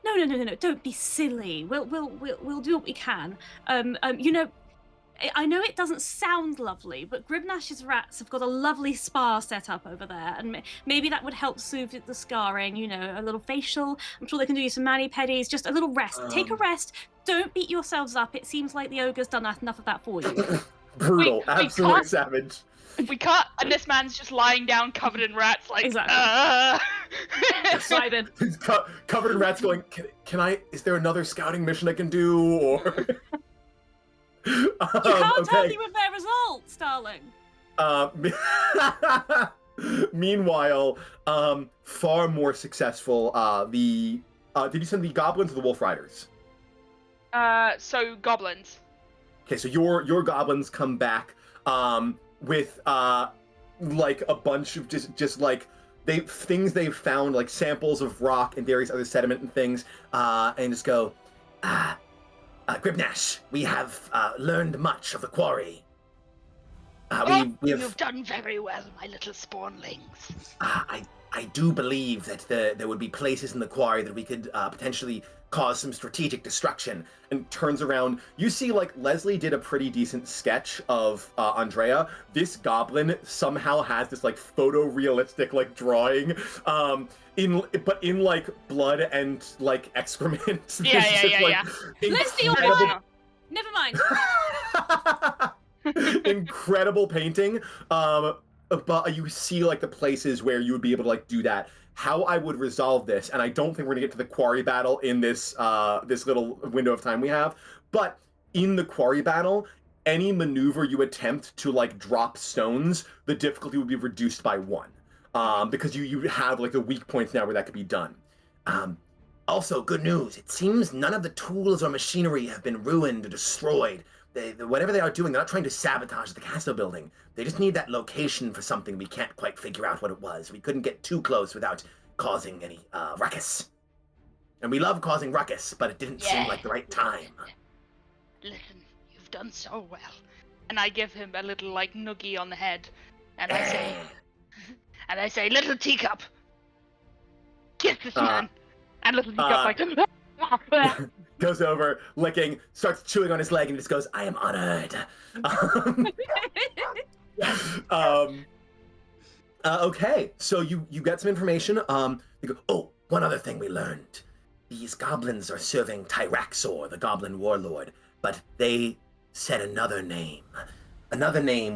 C: No. Don't be silly. We'll do what we can. You know, I know it doesn't sound lovely, but Gribnash's rats have got a lovely spa set up over there, and maybe that would help soothe the scarring. You know, a little facial. I'm sure they can do you some mani-pedis. Just a little rest. Take a rest. Don't beat yourselves up. It seems like the ogre's done enough of that for you.
A: Brutal, absolutely savage.
B: We can't, and this man's just lying down covered in rats, like,
C: exactly.
B: Excited.
A: He's covered in rats going, can I, is there another scouting mission I can do, or...
C: You can't tell me with their results, darling.
A: Meanwhile, far more successful, did you send the goblins or the wolf riders?
B: So goblins.
A: Okay, so your goblins come back, with, like, a bunch of just like, things they've found, like samples of rock and various other sediment and things, and just go, Gribnash, we have learned much of the quarry. We have...
B: You've done very well, my little spawnlings.
A: I do believe that there would be places in the quarry that we could potentially cause some strategic destruction. And turns around, you see, like, Leslie did a pretty decent sketch of Andrea. This goblin somehow has this, like, photorealistic, like, drawing, in like blood and like excrement.
B: Yeah.
C: Leslie, you're fine. Never mind.
A: Incredible painting. But you see, like, the places where you would be able to, like, do that. How I would resolve this, and I don't think we're gonna get to the quarry battle in this this little window of time we have, but in the quarry battle, any maneuver you attempt to, like, drop stones, the difficulty would be reduced by 1. Because you have, like, the weak points now where that could be done. Also, good news. It seems none of the tools or machinery have been ruined or destroyed. Whatever they are doing, they're not trying to sabotage the castle building. They just need that location for something we can't quite figure out what it was. We couldn't get too close without causing any ruckus. And we love causing ruckus, but it didn't seem like the right time.
B: Listen, you've done so well. And I give him a little, like, noogie on the head. And I say, little teacup, kiss this man. And little teacup, like...
A: goes over, licking, starts chewing on his leg, and just goes, I am honored. Okay, so you get some information. You go, oh, one other thing we learned. These goblins are serving Tyraxor, the goblin warlord, but they said another name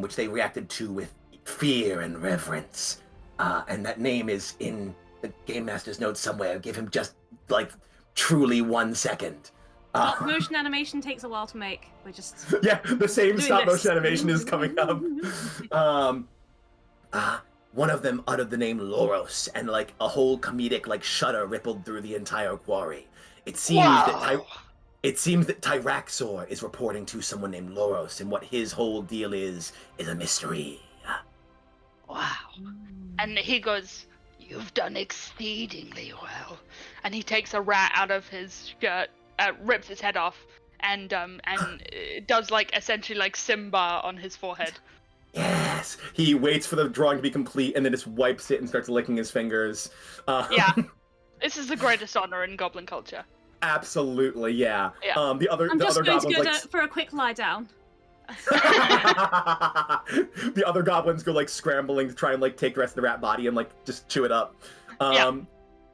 A: which they reacted to with fear and reverence. And that name is in the Game Master's notes somewhere. Give him just, like, truly 1 second.
C: Stop motion animation takes a while to make. We're just...
A: Yeah, the same stop motion animation is coming up. One of them uttered the name Loros, and, like, a whole comedic, like, shudder rippled through the entire quarry. It seems that Tyraxor is reporting to someone named Loros, and what his whole deal is a mystery.
B: Wow. And he goes, you've done exceedingly well. And he takes a rat out of his shirt, rips his head off, and does, like, essentially, like, Simba on his forehead.
A: Yes! He waits for the drawing to be complete and then just wipes it and starts licking his fingers.
B: Yeah. This is the greatest honor in goblin culture.
A: Absolutely, yeah.
B: Yeah.
A: The other goblins,
C: go
A: like...
C: for a quick lie down.
A: The other goblins go, like, scrambling to try and, like, take the rest of the rat body and, like, just chew it up.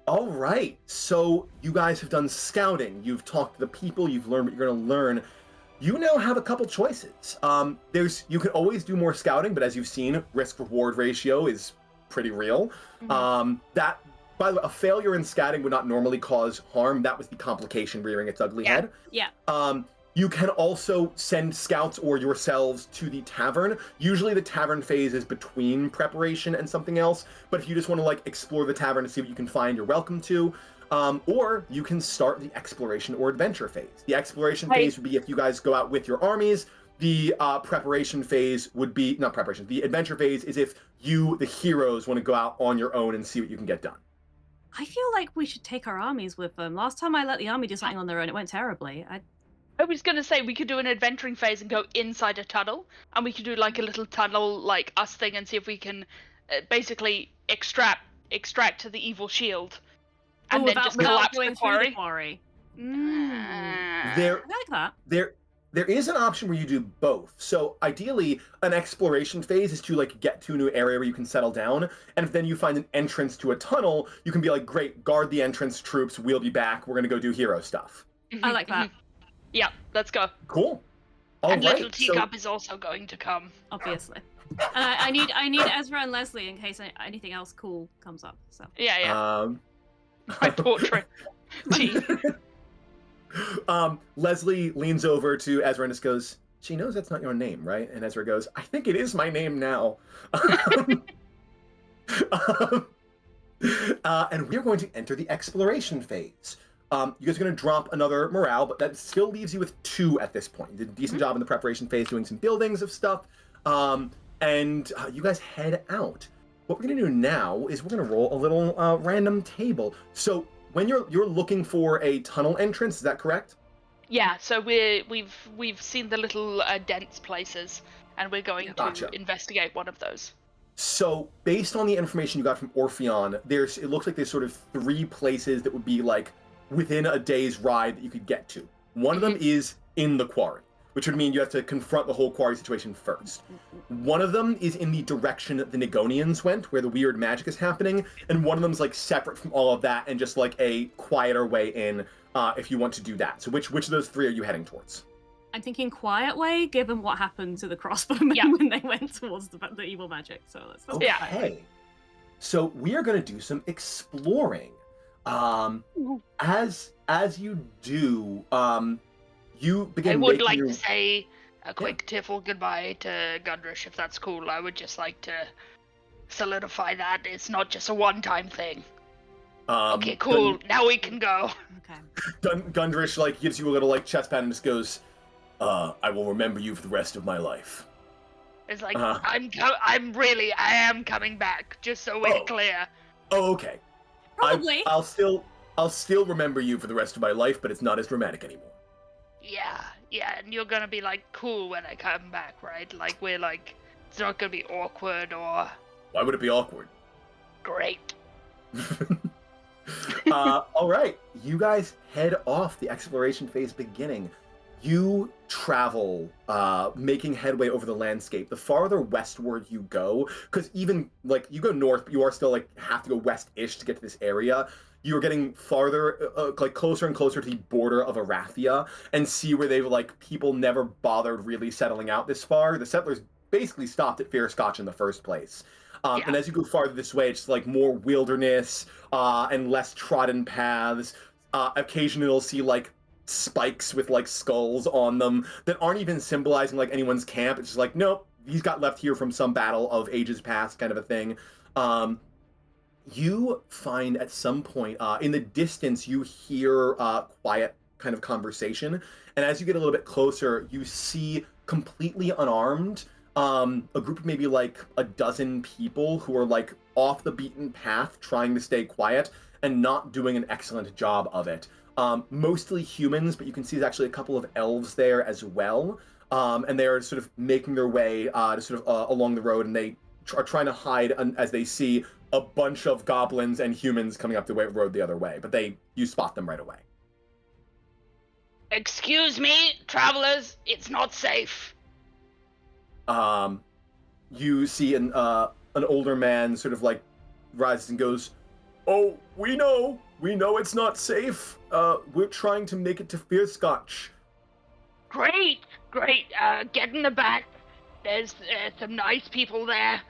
A: All right, so you guys have done scouting. You've talked to the people. You've learned what you're going to learn. You now have a couple choices. You can always do more scouting, but as you've seen, risk-reward ratio is pretty real. Mm-hmm. By the way, a failure in scouting would not normally cause harm. That was the complication rearing its ugly head.
C: Yeah.
A: You can also send scouts or yourselves to the tavern. Usually the tavern phase is between preparation and something else, but if you just want to like explore the tavern to see what you can find, you're welcome to. Or you can start the exploration or adventure phase. The exploration phase would be if you guys go out with your armies. The preparation phase would be, not preparation, the adventure phase is if you, the heroes, want to go out on your own and see what you can get done.
C: I feel like we should take our armies with them. Last time I let the army do something on their own, it went terribly.
B: I was going to say we could do an adventuring phase and go inside a tunnel, and we could do like a little tunnel like us thing and see if we can basically extract the evil shield and then just collapse the quarry.
A: I
C: like that.
A: There is an option where you do both. So ideally, an exploration phase is to like get to a new area where you can settle down, and if then you find an entrance to a tunnel, you can be like, great, guard the entrance, troops, we'll be back, we're gonna go do hero stuff.
C: I like that.
B: Yeah, let's go.
A: Cool.
B: And little teacup is also going to come.
C: Obviously. I need Ezra and Leslie in case anything else cool comes up. So
B: yeah. My portrait.
A: Leslie leans over to Ezra and just goes, she knows that's not your name, right? And Ezra goes, I think it is my name now. And we're going to enter the exploration phase. You guys are going to drop another morale, but that still leaves you with 2 at this point. You did a decent job in the preparation phase doing some buildings of stuff. And you guys head out. What we're going to do now is we're going to roll a little random table. So when you're looking for a tunnel entrance, is that correct?
B: Yeah, so we've seen the little dense places, and we're going to investigate one of those.
A: So based on the information you got from Orpheon, it looks like there's sort of 3 places that would be like within a day's ride that you could get to. One of them is in the quarry, which would mean you have to confront the whole quarry situation first. One of them is in the direction that the Nigonians went, where the weird magic is happening, and one of them is like separate from all of that and just like a quieter way in if you want to do that. So which of those 3 are you heading towards?
C: I'm thinking quiet way, given what happened to the crossbowmen when they went towards the evil magic. So let's
A: okay. So we are going to do some exploring. As you do, you begin.
B: I would like to say a quick tiffle goodbye to Gundrish, if that's cool. I would just like to solidify that it's not just a one-time thing. Okay, cool. Now we can go.
C: Okay.
A: Gundrish like gives you a little like chest pat and just goes, "I will remember you for the rest of my life."
B: It's like I am coming back. Just so we're clear.
A: Oh, okay.
C: Probably.
A: I'll still remember you for the rest of my life, but it's not as dramatic anymore.
B: Yeah, and you're gonna be like cool when I come back, right? Like we're like, it's not gonna be awkward or.
A: Why would it be awkward?
B: Great.
A: All right, you guys head off. The exploration phase beginning. You travel, making headway over the landscape. The farther westward you go, because even like you go north, but you are still like have to go west-ish to get to this area. You're getting farther, like closer and closer to the border of Arathia, and see where they've like people never bothered really settling out this far. The settlers basically stopped at Fair Scotch in the first place. And as you go farther this way, it's like more wilderness and less trodden paths. Occasionally you'll see like spikes with like skulls on them that aren't even symbolizing like anyone's camp. It's just like, nope, these got left here from some battle of ages past kind of a thing. You find at some point in the distance, you hear quiet kind of conversation. And as you get a little bit closer, you see completely unarmed a group of maybe like a dozen people who are like off the beaten path trying to stay quiet and not doing an excellent job of it. Mostly humans, but you can see there's actually a couple of elves there as well. And they're sort of making their way to sort of along the road, and they are trying to hide as they see a bunch of goblins and humans coming up the road the other way. But you spot them right away.
B: Excuse me, travelers, it's not safe.
A: You see an older man sort of like rises and goes, "Oh, we know it's not safe. We're trying to make it to Fair Scotch."
B: Great. Get in the back. There's some nice people there.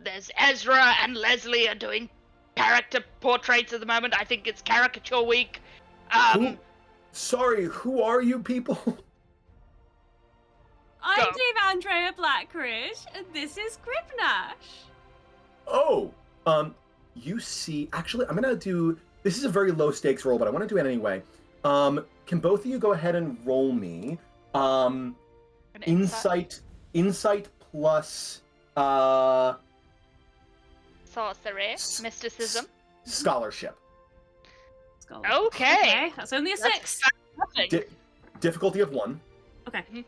B: There's Ezra and Leslie are doing character portraits at the moment. I think it's caricature week.
A: Cool. sorry, who are you people?
C: I'm
B: Go.
C: Dame Andrea Blackridge, and this is Gribnash.
A: Oh, you see, actually, I'm gonna do, this is a very low stakes roll, but I want to do it anyway. Can both of you go ahead and roll me,
B: An
A: insight plus,
B: sorcery, mysticism.
A: scholarship.
B: Okay.
C: That's only a
B: That's
C: 6.
B: fantastic.
A: Difficulty of 1.
C: Okay.
B: Mhm.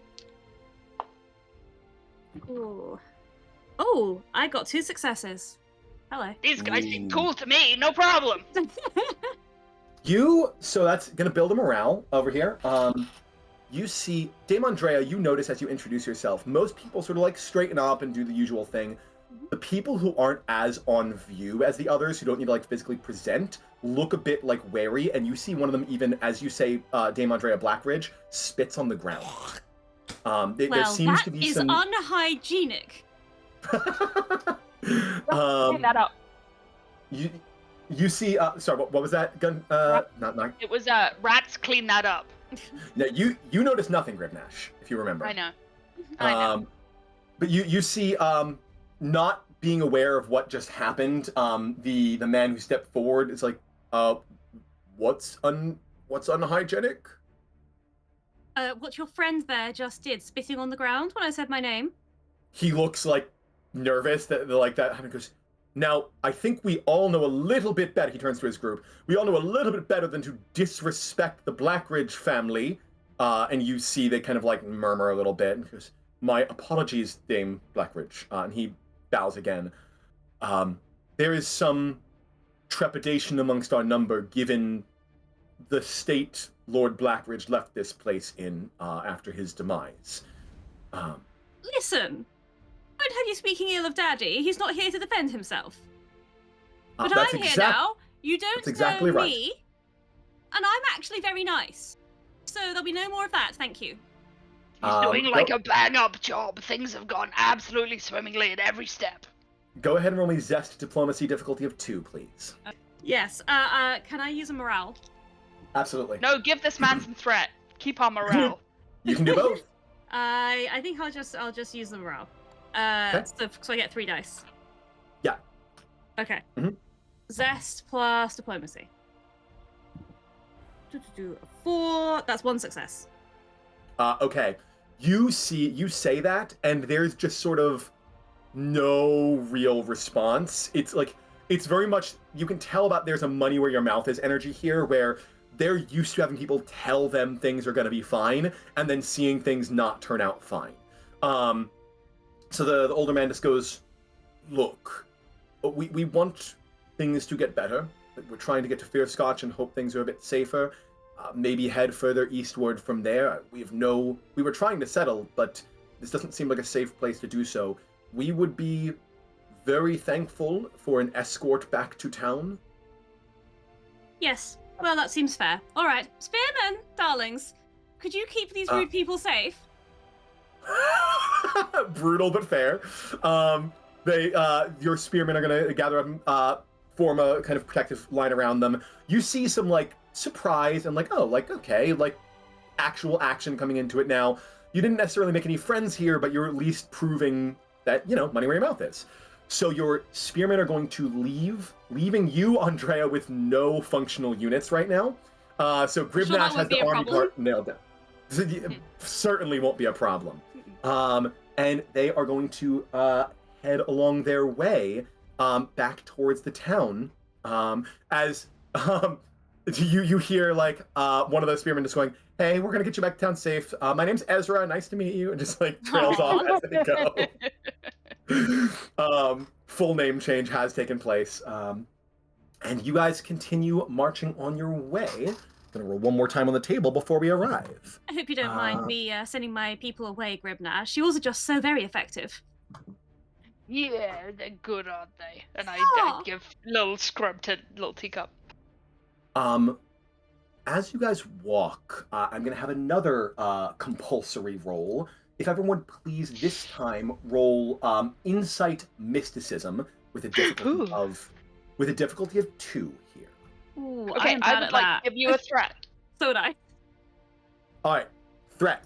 C: Ooh. Oh, I got 2 successes. Hello.
B: These guys
A: Ooh.
B: seem cool to me. No problem.
A: So that's gonna build a morale over here. You see, Dame Andrea, you notice as you introduce yourself, most people sort of like straighten up and do the usual thing. The people who aren't as on view as the others, who don't need to like physically present, look a bit like wary, and you see one of them even, as you say, Dame Andrea Blackridge, spits on the ground. There seems to be
C: is
A: some...
C: unhygienic.
B: Clean that up.
A: You see, sorry, what was that? Gun, not.
B: It was rats. Clean that up.
A: No, you notice nothing, Gribnash, if you remember.
B: I know. I know.
A: But you see, not being aware of what just happened, the man who stepped forward is like, what's unhygienic?
C: What your friend there just did, spitting on the ground when I said my name.
A: He looks like nervous like that, and he goes, now, I think we all know a little bit better, he turns to his group, we all know a little bit better than to disrespect the Blackridge family. And you see they kind of like murmur a little bit, and he goes, my apologies, Dame Blackridge. And he bows again. There is some trepidation amongst our number, given the state Lord Blackridge left this place in after his demise.
C: Listen, don't have you speaking ill of Daddy. He's not here to defend himself. But I'm here now. You don't
A: exactly
C: know
A: right.
C: me, and I'm actually very nice. So there'll be no more of that, thank you.
B: He's doing like a bang-up job. Things have gone absolutely swimmingly at every step.
A: Go ahead and roll me Zest Diplomacy difficulty of 2, please.
C: Yes. Can I use a morale?
A: Absolutely.
B: No, give this man some threat. Keep our morale.
A: You can do both.
C: I think I'll just use the morale.
A: Okay.
C: So I get 3 dice.
A: Yeah.
C: Okay.
A: Mhm.
C: Zest plus diplomacy. 4. That's 1 success.
A: Okay. You say that, and there's just sort of no real response. It's like, it's very much, you can tell about there's a money where your mouth is energy here, where they're used to having people tell them things are going to be fine, and then seeing things not turn out fine. So the older man just goes, look, we want things to get better. We're trying to get to Fearscotch and hope things are a bit safer. Maybe head further eastward from there. We were trying to settle, but this doesn't seem like a safe place to do so. We would be very thankful for an escort back to town.
C: Yes. Well, that seems fair. All right, spearmen, darlings, could you keep these rude people safe?
A: Brutal but fair. Your spearmen are gonna gather up, form a kind of protective line around them. You see some like surprise and like, oh, like okay, like actual action coming into it now. You didn't necessarily make any friends here, but you're at least proving that, you know, money where your mouth is. So your spearmen are going to leaving you, Andrea, with no functional units right now. So Gribnash has the army part nailed down. Certainly won't be a problem. And they are going to head along their way back towards the town. As you hear like one of those spearmen just going, "Hey, we're gonna get you back to town safe. My name's Ezra. Nice to meet you," and just like trails off as they go. Full name change has taken place. And you guys continue marching on your way. Gonna roll one more time on the table before we arrive.
C: I hope you don't mind me sending my people away, Gribnash. Yours are just so very effective.
B: Yeah, they're good, aren't they? And I give little scrub to little teacup.
A: As you guys walk, I'm gonna have another compulsory roll. If everyone would please this time roll Insight Mysticism with a difficulty of 2 here.
C: Ooh,
B: Okay,
C: I'm
B: I
C: bad
B: would
C: at
B: like
C: that.
B: to give you a threat.
C: So would I.
A: All right. Threat.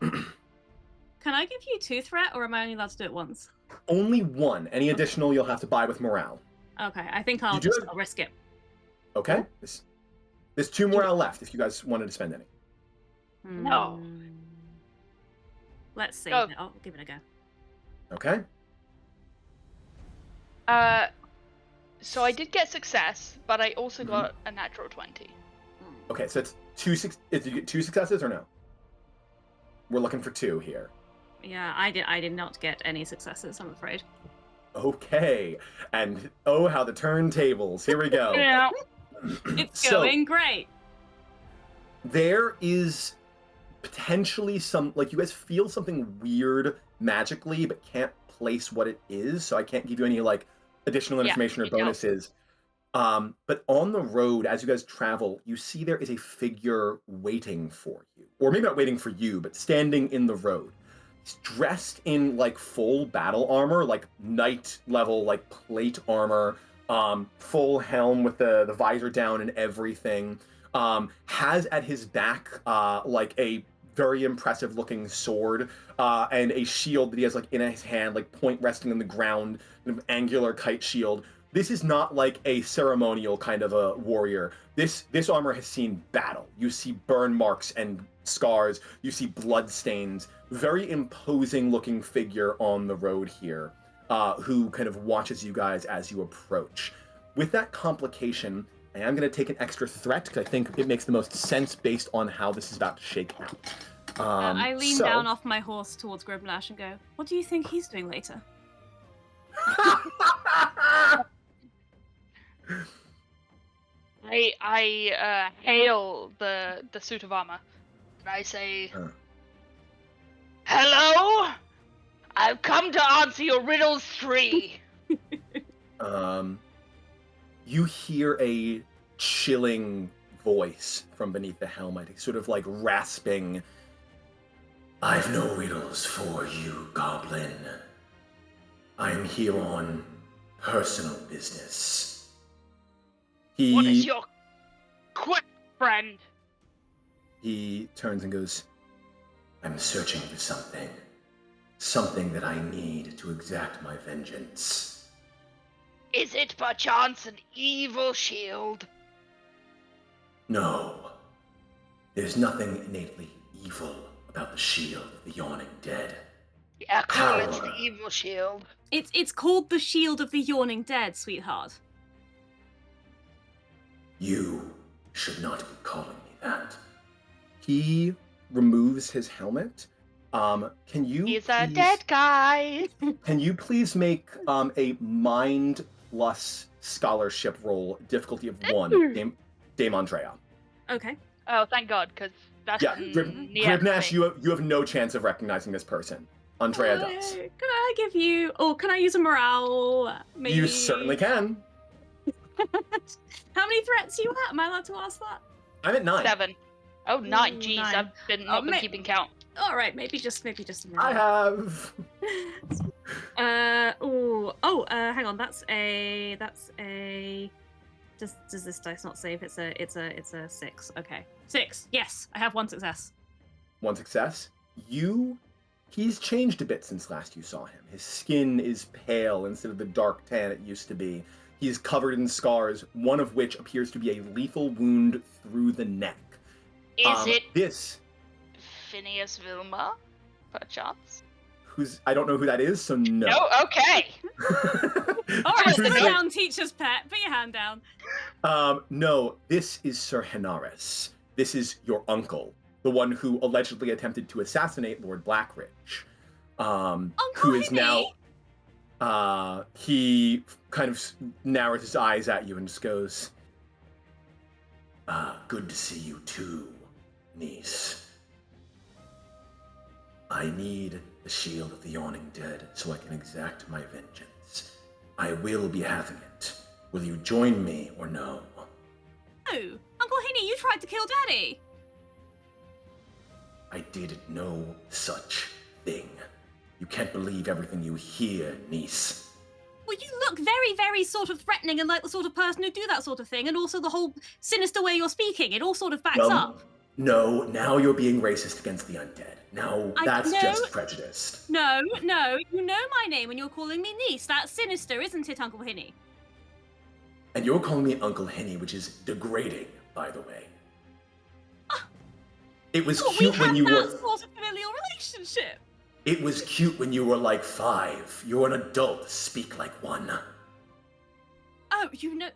C: Can I give you 2 threat, or am I only allowed to do it once?
A: Only one. Any additional you'll have to buy with morale.
C: Okay, I think I'll I'll risk it.
A: Okay. There's 2 morale left if you guys wanted to spend any.
B: No.
C: Let's see.
B: Oh.
C: I'll give it a go.
A: Okay.
B: So I did get success, but I also got a natural 20.
A: Okay, so it's did you get 2 successes or no? We're looking for 2 here.
C: Yeah, I did not get any successes, I'm afraid.
A: Okay. And oh, how the turntables. Here we go.
B: Yeah.
C: It's going great.
A: There is potentially some, like, you guys feel something weird magically, but can't place what it is, so I can't give you any, like, additional information or bonuses. But on the road, as you guys travel, you see there is a figure waiting for you. Or maybe not waiting for you, but standing in the road. He's dressed in, like, full battle armor, like, knight level, like, plate armor, full helm with the visor down and everything. Has at his back, like, a very impressive looking sword, and a shield that he has, like, in his hand, like, point resting on the ground, an angular kite shield. This is not like a ceremonial kind of a warrior. This armor has seen battle. You see burn marks and scars. You see blood stains. Very imposing looking figure on the road here, who kind of watches you guys as you approach. With that complication, I am going to take an extra threat because I think it makes the most sense based on how this is about to shake out.
C: I lean down off my horse towards Gribnash and go, "What do you think he's doing later?"
B: I hail the suit of armor, and I say, "Hello, I've come to answer your riddles 3."
A: You hear a chilling voice from beneath the helmet, sort of like rasping. "I've no riddles for you, Goblin. I am here on personal business."
B: What is your quest, friend?
A: He turns and goes, "I'm searching for something. Something that I need to exact my vengeance."
B: Is it perchance an evil shield?
A: No. There's nothing innately evil about the shield of the Yawning Dead.
B: Yeah, cool, it's the evil shield.
C: It's called the Shield of the Yawning Dead, sweetheart.
A: You should not be calling me that. He removes his helmet. Can you
B: He's a dead guy.
A: Can you please make a mind plus scholarship roll, difficulty of 1, Dame Andrea?
C: Okay.
B: Oh, thank God, because that's
A: Gribnash, you have no chance of recognizing this person. Andrea does.
C: Can I give you? Oh, can I use a morale? Maybe.
A: You certainly can.
C: How many threats are you at? Am I allowed to ask that?
A: I'm at 9.
B: 7. Oh, 9. Jeez,
C: 9.
B: I've not been keeping count.
C: All right, maybe just a minute.
A: I have.
C: Hang on. That's a. Does this dice not save? It's a 6. Okay, 6. Yes, I have 1 success.
A: 1 success. He's changed a bit since last you saw him. His skin is pale instead of the dark tan it used to be. He's covered in scars, one of which appears to be a lethal wound through the neck.
B: Is it
A: this?
B: Phineas Vilma, perchance?
A: I don't know who that is, so no.
B: No, okay.
C: All right, sit down, teacher's pet. Put your hand down.
A: No, this is Sir Henaris. This is your uncle, the one who allegedly attempted to assassinate Lord Blackridge.
C: Uncle
A: who is
C: Hinny!
A: now, he kind of narrows his eyes at you and just goes, "Good to see you too, niece. I need the Shield of the Yawning Dead so I can exact my vengeance. I will be having it. Will you join me or no?"
C: No, Uncle Hinny, you tried to kill Daddy.
A: "I did no such thing. You can't believe everything you hear, niece."
C: Well, you look very, very sort of threatening and like the sort of person who'd do that sort of thing, and also the whole sinister way you're speaking. It all sort of backs up.
A: No, now you're being racist against the undead. Now that's just prejudiced.
C: No, you know my name and you're calling me niece. That's sinister, isn't it, Uncle Hinny?
A: And you're calling me Uncle Hinny, which is degrading, by the way. It was cute when you were...
C: that sort of familial relationship.
A: It was cute when you were like 5. You're an adult. Speak like one.
C: Oh, you know...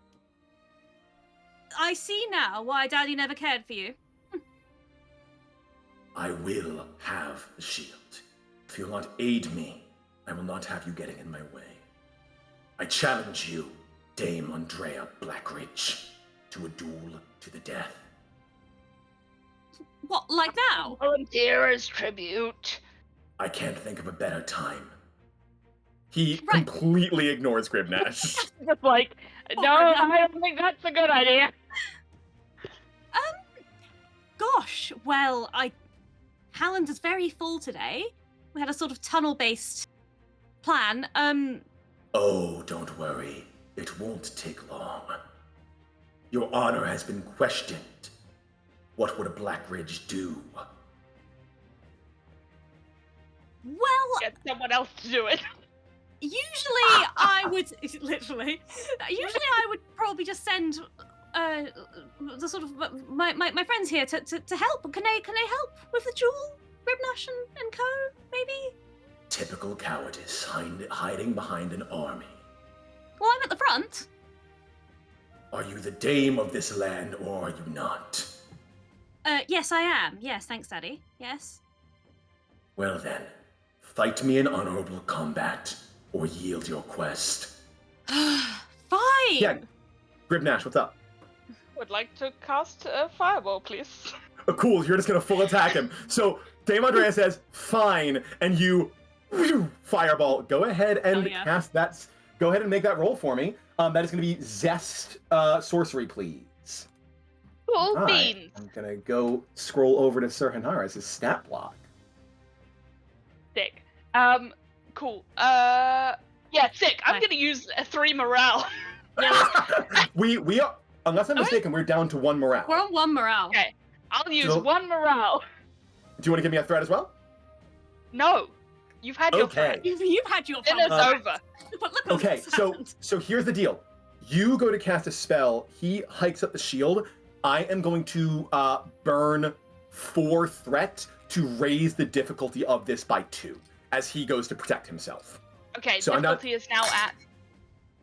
C: I see now why Daddy never cared for you.
A: I will have the shield. If you'll not aid me, I will not have you getting in my way. I challenge you, Dame Andrea Blackridge, to a duel to the death.
C: What, like now?
B: Volunteer as tribute.
A: I can't think of a better time. He completely ignores Gribnash.
B: Just like, no, I don't think that's a good idea.
C: Gosh, well, Calendar's very full today. We had a sort of tunnel-based plan.
A: Oh, don't worry. It won't take long. Your honor has been questioned. What would a Blackridge do?
C: Well...
B: Get someone else to do it.
C: Usually I would... Literally. Usually I would probably just send... the sort of my friends here to help. Can they help with the duel? Gribnash and co, maybe?
A: Typical cowardice, hiding behind an army.
C: Well, I'm at the front.
A: Are you the dame of this land, or are you not?
C: Yes, I am. Yes, thanks, Daddy. Yes.
A: Well then, fight me in honorable combat, or yield your quest.
C: Fine.
A: Yeah, Gribnash, what's up?
B: Would like to cast a fireball, please.
A: Oh, cool, you're just gonna full attack him. So, Dame Andrea says, fine, and you fireball. Go ahead and cast that. Go ahead and make that roll for me. That is gonna be Zest sorcery, please.
B: Cool beans.
A: I'm gonna go scroll over to Sir Hanara's stat block.
B: Sick. Cool. Yeah, sick. I'm gonna use a 3 morale.
A: we are, unless I'm mistaken, we're down to 1 morale.
C: We're on 1 morale.
B: Okay. I'll use 1 morale.
A: Do you want to give me a threat as well?
B: No. You've had your threat.
C: You've had your
B: fun. Dinner's over.
C: But look
A: okay, so here's the deal. You go to cast a spell, he hikes up the shield. I am going to burn 4 threat to raise the difficulty of this by 2 as he goes to protect himself.
B: Okay, so difficulty is now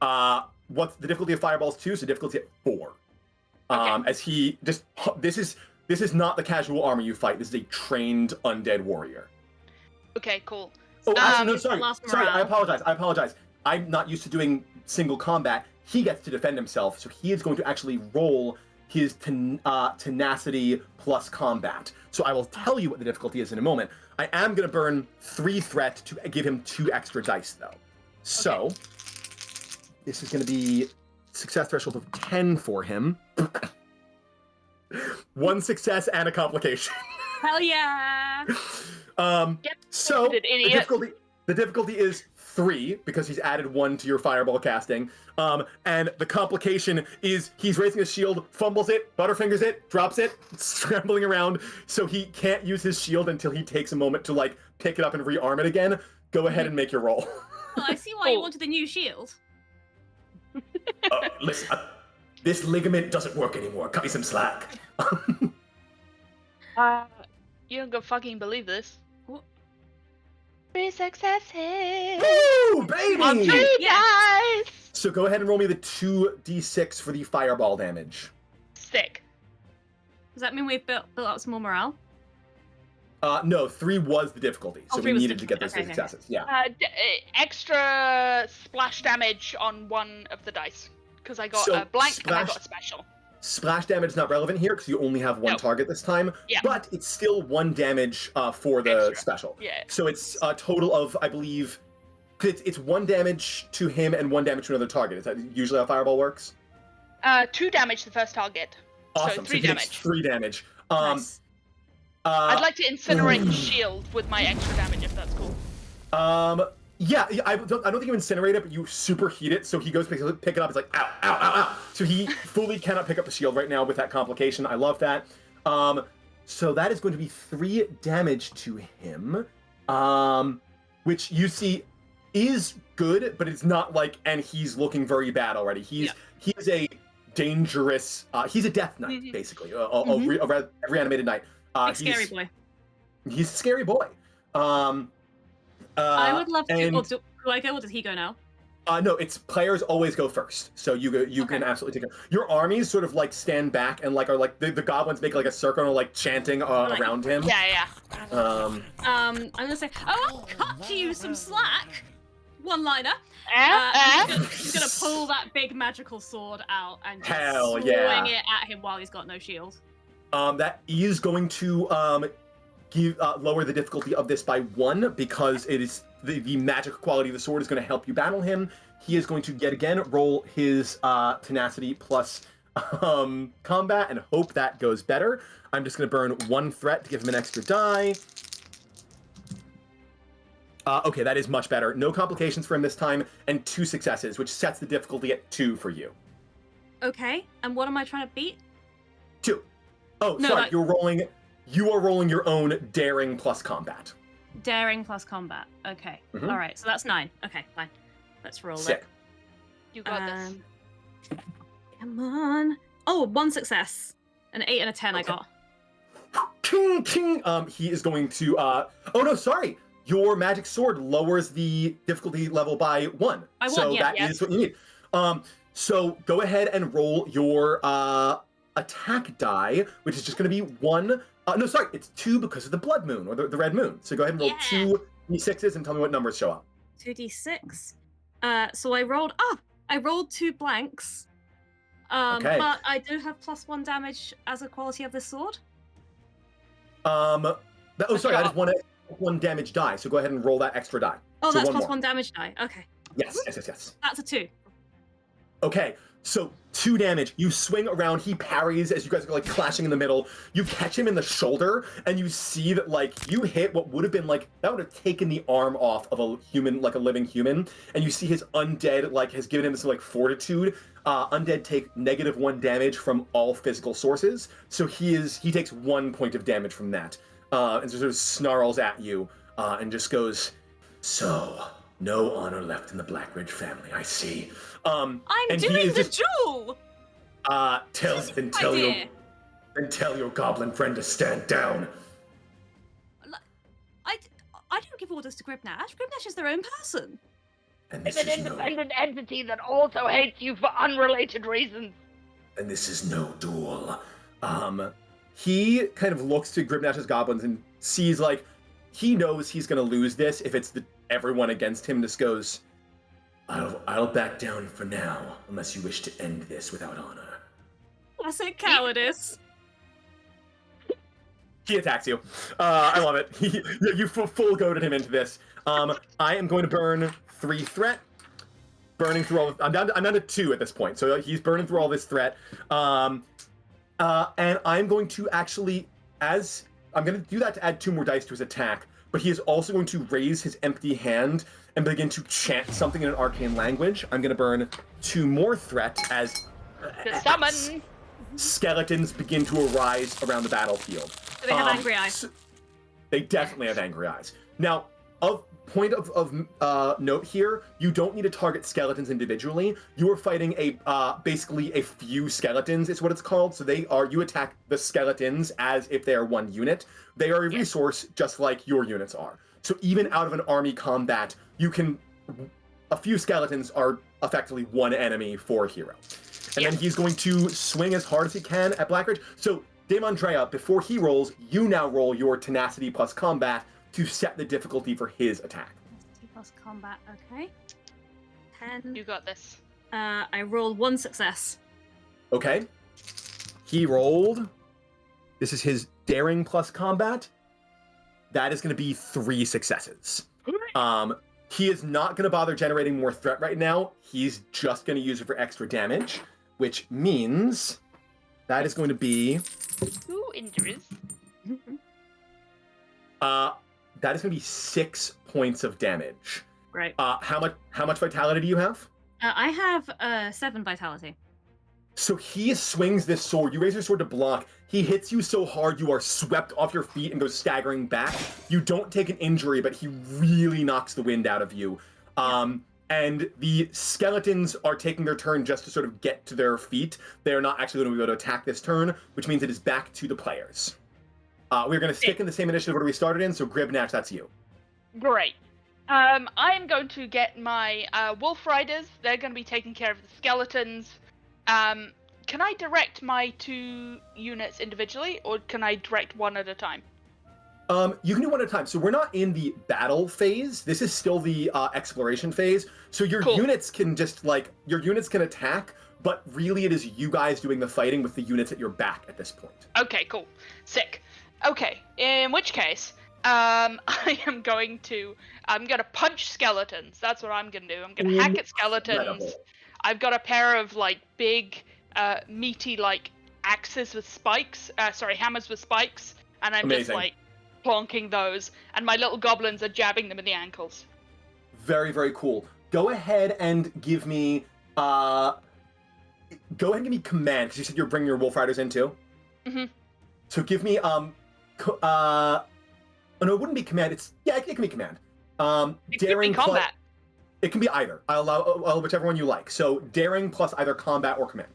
B: at...
A: What's the difficulty of fireballs 2? So difficulty at 4.
B: Okay.
A: As he just... This is not the casual armor you fight. This is a trained undead warrior.
B: Okay, cool.
A: Oh, actually, no, sorry. Sorry, I apologize. I'm not used to doing single combat. He gets to defend himself, so he is going to actually roll his tenacity plus combat. So I will tell you what the difficulty is in a moment. I am going to burn 3 threat to give him 2 extra dice, though. So, this is going to be success threshold of 10 for him. 1 success and a complication.
C: Hell yeah!
A: So the difficulty is 3 because he's added 1 to your fireball casting. And the complication is he's raising his shield, fumbles it, butterfingers it, drops it, scrambling around, so he can't use his shield until he takes a moment to like pick it up and rearm it again. Go ahead and make your roll.
C: Well, I see why you wanted the new shield.
A: Listen, this ligament doesn't work anymore. Cut me some slack.
B: You don't go fucking believe this. 3 successes.
A: Woo, baby!
B: On 3 dice.
A: So go ahead and roll me the 2d6 for the fireball damage.
B: Sick.
C: Does that mean we've built up some more morale?
A: No, 3 was the difficulty, so we needed to get those 3 successes. Yeah.
B: Extra splash damage on 1 of the dice because I got a blank and I got a special.
A: Splash damage is not relevant here because you only have 1 target this time.
B: Yeah.
A: But it's still 1 damage for the
B: extra
A: special.
B: Yeah.
A: So it's a total of, I believe, it's 1 damage to him and 1 damage to another target. Is that usually how fireball works?
B: 2 damage to the first target.
A: Awesome.
B: So 3
A: he
B: damage.
A: takes 3 damage.
C: Nice.
B: I'd like to incinerate the shield with my extra damage if that's cool.
A: I don't think you incinerate it, but you superheat it, so he goes to pick it up. It's like, ow, ow, ow, ow. So he fully cannot pick up the shield right now with that complication. I love that. So that is going to be 3 damage to him, which you see is good, but it's not like, and he's looking very bad already. He is a dangerous, he's a death knight, basically, a reanimated knight.
C: Scary boy.
A: He's a scary boy.
C: I would love to. Do I go, or does he go now?
A: No, it's players always go first, so you can absolutely take it. Your armies sort of like stand back and like are like the goblins make like a circle and are like chanting around him.
B: Yeah.
C: I'm gonna say, I'll cut you some slack. One-liner. He's gonna pull that big magical sword out and just swing it at him while he's got no shield.
A: That is going to lower the difficulty of this by 1 because it is the magic quality of the sword is going to help you battle him. He is going to yet again roll his tenacity plus combat and hope that goes better. I'm just going to burn 1 threat to give him an extra die. Okay, that is much better. No complications for him this time, and 2 successes, which sets the difficulty at 2 for you.
C: Okay, and what am I trying to beat?
A: 2. Oh, no, sorry, you are rolling your own daring plus combat.
C: Daring plus combat. Okay.
A: Mm-hmm.
C: All right, so that's 9. Okay, fine. Let's roll
A: Sick.
C: it.
B: You got this.
C: Come on. Oh, 1 success. An 8 and a 10 I got.
A: King, king. He is going to, oh no, sorry. Your magic sword lowers the difficulty level by 1. So that is what you need. So go ahead and roll your attack die, which is just going to be 1. No, sorry, it's 2 because of the blood moon or the red moon. So go ahead and roll 2 d6s and tell me what numbers show up.
C: 2d6. So I rolled 2 blanks.
A: Okay.
C: But I do have +1 damage as a quality of this sword.
A: That is 1 damage die. So go ahead and roll that extra die.
C: Oh,
A: so
C: that's
A: one
C: +1 damage die. Okay.
A: Yes.
C: That's a 2.
A: Okay, so 2 damage. You swing around, he parries as you guys are like clashing in the middle. You catch him in the shoulder, and you see that like you hit what would have been like that would have taken the arm off of a human, like a living human. And you see his undead like has given him some like fortitude. Undead take -1 damage from all physical sources, so he takes 1 point of damage from that, and sort of snarls at you and just goes, "So no honor left in the Blackridge family, I see."
C: I'm doing the jewel!
A: Tell your goblin friend to stand down.
C: I don't give orders to Gribnash. Gribnash is their own person.
A: And
B: It's an independent entity that also hates you for unrelated reasons.
A: And this is no duel. He kind of looks to Gribnash's goblins and sees like he knows he's gonna lose this if it's everyone against him. Just goes, I'll back down for now, unless you wish to end this without honor.
C: Classic cowardice.
A: He attacks you. I love it. You full goaded him into this. I am going to burn 3 threat. Burning through all. I'm down to 2 at this point. So he's burning through all this threat. And I'm going to actually, I'm going to do that to add 2 more dice to his attack. But he is also going to raise his empty hand and begin to chant something in an arcane language. I'm going to burn 2 more threat as
B: Summon!
A: Skeletons begin to arise around the battlefield.
C: Do they have angry eyes?
A: They definitely have angry eyes. Now, point of note here, you don't need to target skeletons individually. You are fighting basically a few skeletons, is what it's called. So you attack the skeletons as if they are 1 unit. They are a resource just like your units are. So even out of an army combat, a few skeletons are effectively 1 enemy for a hero. And then he's going to swing as hard as he can at Blackridge. So Dame Andrea, before he rolls, you now roll your tenacity plus combat to set the difficulty for his attack.
C: Tenacity plus combat, okay. 10.
B: You got this.
C: I rolled 1 success.
A: Okay. He rolled. This is his daring plus combat. That is going to be 3 successes. He is not going to bother generating more threat right now. He's just going to use it for extra damage, which means that is going to be
B: 2 injuries.
A: that is going to be 6 points of damage.
C: Great.
A: How much vitality do you have?
C: I have 7 vitality.
A: So he swings this sword. You raise your sword to block. He hits you so hard you are swept off your feet and go staggering back. You don't take an injury, but he really knocks the wind out of you. And the skeletons are taking their turn just to sort of get to their feet. They are not actually going to be able to attack this turn, which means it is back to the players. We're going to stick in the same initiative order we started in, so Gribnash, that's you.
B: Great. I am going to get my wolf riders. They're going to be taking care of the skeletons. Can I direct my 2 units individually, or can I direct one at a time?
A: You can do one at a time. So we're not in the battle phase. This is still the exploration phase. So your units can just, your units can attack, but really it is you guys doing the fighting with the units at your back at this point.
B: Okay, cool. Sick. Okay, in which case, I'm gonna punch skeletons. That's what I'm gonna do. I'm gonna hack at skeletons.
A: Incredible.
B: I've got a pair of, big, meaty, axes with spikes. Hammers with spikes. And I'm
A: Amazing.
B: just, plonking those. And my little goblins are jabbing them in the ankles.
A: Very, very cool. Go ahead and give me command, because you said you're bringing your wolf riders in too.
B: Mm-hmm.
A: So give me oh no, it wouldn't be command. It can be command.
B: It
A: Daring
B: could be combat.
A: It can be either. I'll allow whichever one you like. So daring plus either combat or command.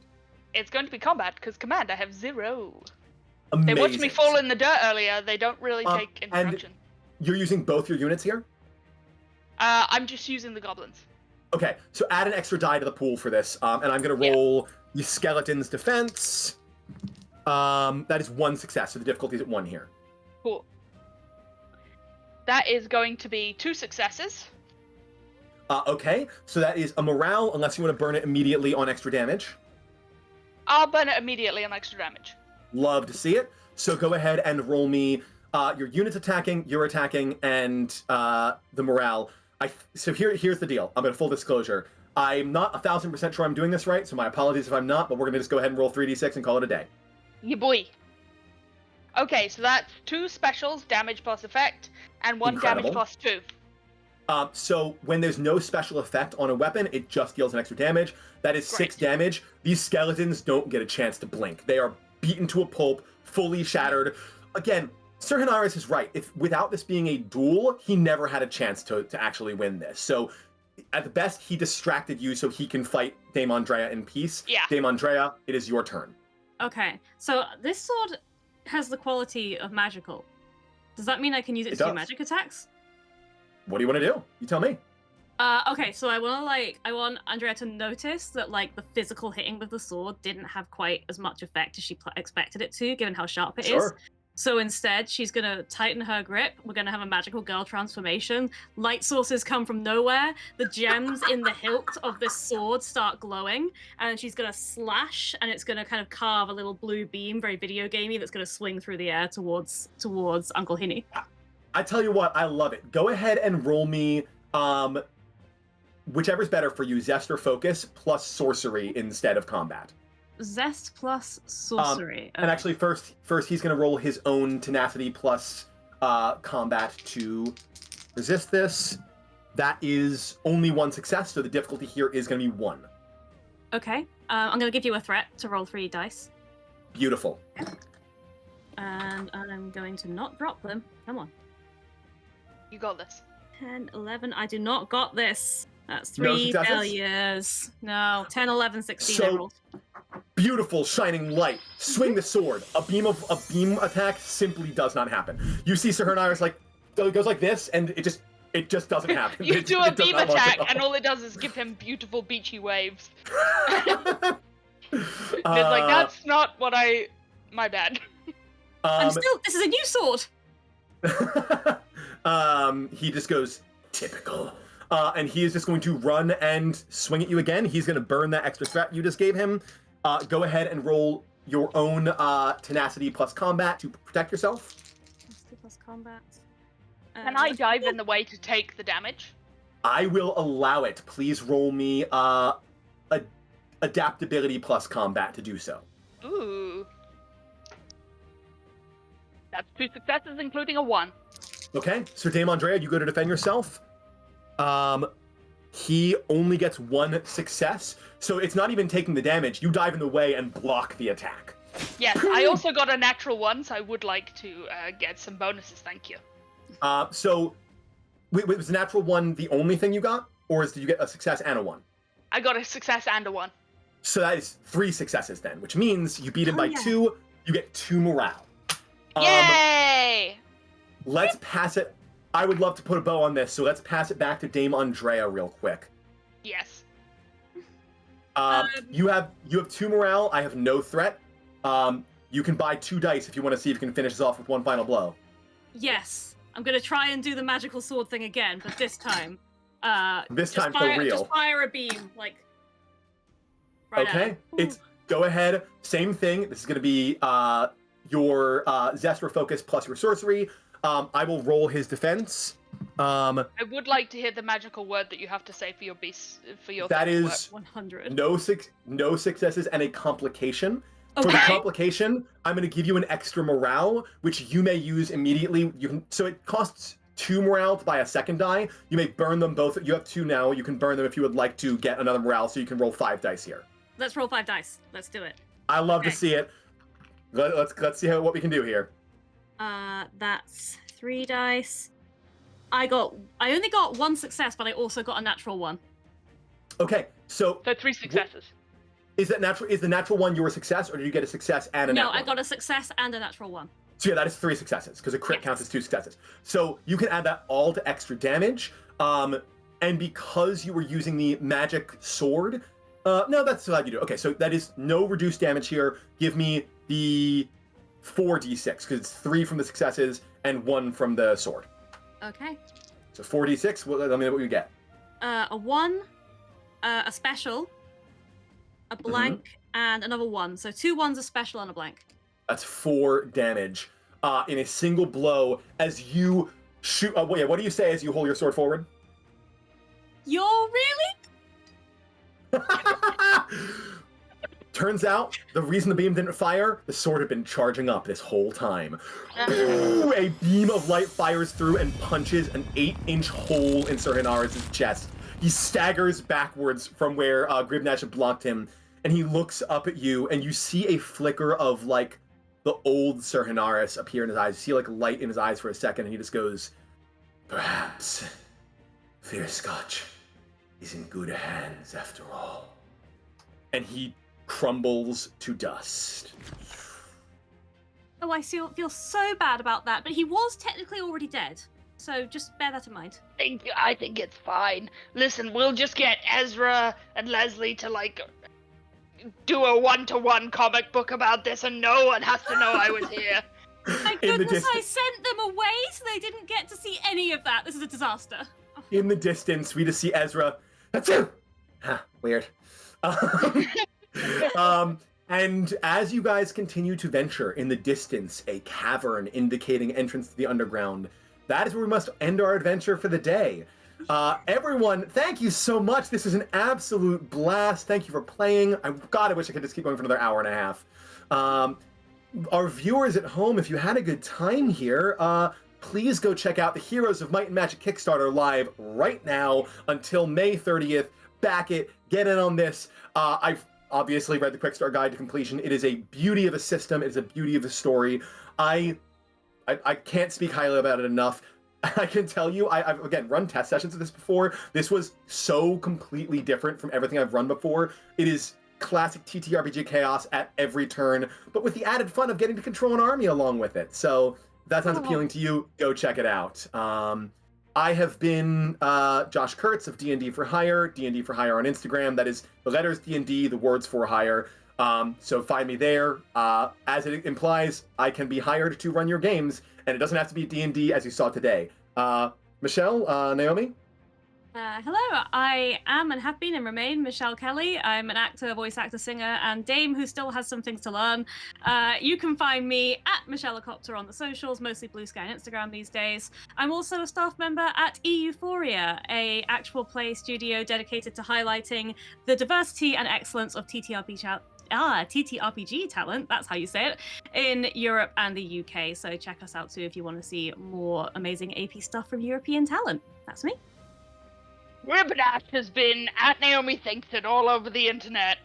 B: It's going to be combat, because command I have 0.
A: Amazing.
B: They watched me fall in the dirt earlier. They don't really take instruction.
A: You're using both your units here?
B: I'm just using the goblins.
A: Okay, so add an extra die to the pool for this, and I'm going to roll the skeleton's defense. That is 1 success, so the difficulty is at 1 here.
B: Cool. That is going to be 2 successes.
A: Okay, so that is a morale, unless you want to burn it immediately on extra damage.
B: I'll burn it immediately on extra damage.
A: Love to see it. So go ahead and roll me your units attacking, you're attacking, and the morale. So here's the deal. I'm going to full disclosure. I'm not 1,000% sure I'm doing this right, so my apologies if I'm not, but we're going to just go ahead and roll 3d6 and call it a day.
B: Yeah, boy. Okay, so that's 2 specials, damage plus effect, and 1
A: Incredible.
B: damage plus 2.
A: So when there's no special effect on a weapon, it just deals an extra damage. That is 6 damage. These skeletons don't get a chance to blink. They are beaten to a pulp, fully shattered. Again, Sir Hanaris is right. If without this being a duel, he never had a chance to actually win this. So at the best, he distracted you so he can fight Dame Andrea in peace.
B: Yeah.
A: Dame Andrea, it is your turn.
C: Okay, so this sword has the quality of magical. Does that mean I can use it to do magic attacks?
A: What do you want to do? You tell me.
C: Okay, so I want Andrea to notice that the physical hitting with the sword didn't have quite as much effect as she expected it to, given how sharp it is. So instead, she's gonna tighten her grip. We're gonna have a magical girl transformation. Light sources come from nowhere. The gems in the hilt of this sword start glowing, and she's gonna slash, and it's gonna kind of carve a little blue beam, very video gamey, that's gonna swing through the air towards Uncle Hinny.
A: I tell you what, I love it. Go ahead and roll me whichever's better for you, Zest or Focus, plus Sorcery instead of Combat.
C: Zest plus Sorcery.
A: And actually, first he's going to roll his own Tenacity plus Combat to resist this. That is only 1 success, so the difficulty here is going to be 1.
C: Okay. I'm going to give you a threat to roll 3 dice.
A: Beautiful.
C: And I'm going to not drop them. Come on.
B: You got this.
C: 10, 11. I do not got this. That's
A: No
C: 3
A: successes?
C: failures. No. 10, 11, 16 I rolled.
A: Beautiful shining light. Swing the sword. A beam attack simply does not happen. You see Sir Hernairis goes like this, and it just doesn't happen.
B: You do a
A: It does
B: beam
A: not work
B: attack,
A: at
B: and all it does is give him beautiful beachy waves. It's like, that's not what my bad.
C: This is a new sword!
A: He just goes, typical. And he is just going to run and swing at you again. He's going to burn that extra threat you just gave him. Go ahead and roll your own Tenacity plus Combat to protect yourself.
C: Tenacity plus Combat.
B: Can I dive in the way to take the damage?
A: I will allow it. Please roll me Adaptability plus Combat to do so.
B: Ooh. That's 2 successes, including a 1.
A: Okay, so Dame Andrea, you go to defend yourself. He only gets 1 success, so it's not even taking the damage. You dive in the way and block the attack.
B: Yes, I also got a natural 1, so I would like to get some bonuses, thank you.
A: So, was the natural 1 the only thing you got? Or did you get a success and a 1?
B: I got a success and a 1.
A: So that is 3 successes then, which means you beat him by 2, you get 2 morale.
B: Yay!
A: Let's pass it. I would love to put a bow on this, so let's pass it back to Dame Andrea real quick.
B: Yes.
A: You have 2 morale. I have no threat. You can buy 2 dice if you want to see if you can finish this off with 1 final blow.
C: Yes, I'm gonna try and do the magical sword thing again, but this time,
A: for real.
C: Just fire a beam, like. Right
A: Okay, it's go ahead. Same thing. This is gonna be your zest or focus plus your sorcery. I will roll his defense.
B: I would like to hear the magical word that you have to say for your beast for your.
A: That is
C: 100.
A: No successes and a complication.
C: Okay.
A: For the complication, I'm going to give you an extra morale, which you may use immediately. So it costs 2 morale to buy a second die. You may burn them both. You have 2 now. You can burn them if you would like to get another morale, so you can roll 5 dice here.
C: Let's roll 5 dice. Let's do it.
A: I love to see it. Let's see what we can do here.
C: That's 3 dice. I only got 1 success, but I also got a natural 1.
A: Okay, so
B: 3 successes.
A: Is the natural 1 your success, or did you get a success and a natural?
C: No, I got a success and a natural 1.
A: So yeah, that is 3 successes, because a crit counts as 2 successes. So you can add that all to extra damage. And because you were using the magic sword, no, that's allowed you to do. Okay, so that is no reduced damage here. Give me the 4d6, because it's 3 from the successes and 1 from the sword.
C: Okay.
A: So 4d6, let me know what you get.
C: A 1, a special, a blank, and another 1. So 2 1s, a special, and a blank.
A: That's 4 damage in a single blow as you shoot. What do you say as you hold your sword forward?
C: You're really?
A: Turns out, the reason the beam didn't fire, the sword had been charging up this whole time. A beam of light fires through and punches an 8-inch hole in Sir Hinaris' chest. He staggers backwards from where Gribnash had blocked him, and he looks up at you, and you see a flicker of, like, the old Sir Hinaris appear in his eyes. You see, like, light in his eyes for a second, and he just goes, "Perhaps Fear Scotch is in good hands after all." And he crumbles to dust.
C: Oh, I feel so bad about that, but he was technically already dead. So just bear that in mind.
B: I think it's fine. Listen, we'll just get Ezra and Leslie to, like, do a 1-to-1 comic book about this, and no one has to know I was here.
C: My goodness, I sent them away so they didn't get to see any of that. This is a disaster.
A: In the distance, we just see Ezra. That's you! Huh, weird. And as you guys continue to venture in the distance, a cavern indicating entrance to the underground, that is where we must end our adventure for the day. Everyone, thank you so much. This is an absolute blast. Thank you for playing. I wish I could just keep going for another hour and a half. Our viewers at home, if you had a good time here, please go check out the Heroes of Might and Magic Kickstarter live right now until May 30th. Back it, get in on this. I've obviously read the Quickstart Guide to Completion. It is a beauty of a system. It is a beauty of a story. I can't speak highly about it enough. I can tell you, I've, again, run test sessions of this before. This was so completely different from everything I've run before. It is classic TTRPG chaos at every turn, but with the added fun of getting to control an army along with it. So if that sounds appealing to you, go check it out. I have been Josh Kurtz of D&D for Hire, D&D for Hire on Instagram. That is the letters D&D, the words for hire. So find me there. As it implies, I can be hired to run your games, and it doesn't have to be D&D as you saw today. Michelle, Naomi?
C: Hello, I am and have been and remain Michelle Kelly. I'm an actor, voice actor, singer, and dame who still has some things to learn. You can find me at Michellecopter on the socials, mostly Blue Sky and Instagram these days. I'm also a staff member at Euphoria, a actual play studio dedicated to highlighting the diversity and excellence of TTRPG talent, that's how you say it, in Europe and the UK. So check us out too if you want to see more amazing AP stuff from European talent. That's me.
B: Gribnash has been at Naomi Thinks It all over the internet.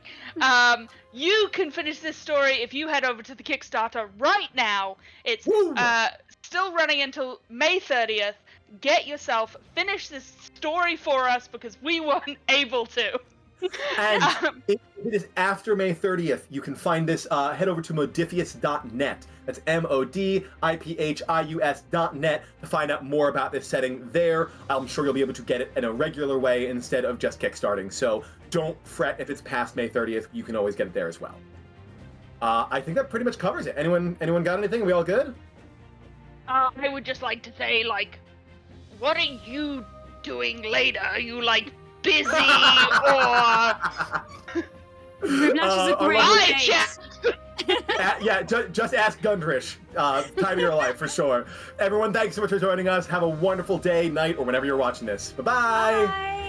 B: You can finish this story if you head over to the Kickstarter right now. It's still running until May 30th. Get yourself, finish this story for us because we weren't able to.
A: And if it is after May 30th, you can find this, head over to modiphius.net. That's modiphius.net to find out more about this setting there. I'm sure you'll be able to get it in a regular way instead of just kickstarting. So don't fret if it's past May 30th. You can always get it there as well. I think that pretty much covers it. Anyone got anything? Are we all good?
B: I would just like to say, like, what are you doing later? Are you, like, busy or...
C: Gribnash is a great date.
A: Yeah, just ask Gundrish. Time of your life, for sure. Everyone, thanks so much for joining us. Have a wonderful day, night, or whenever you're watching this. Bye-bye!
C: Bye.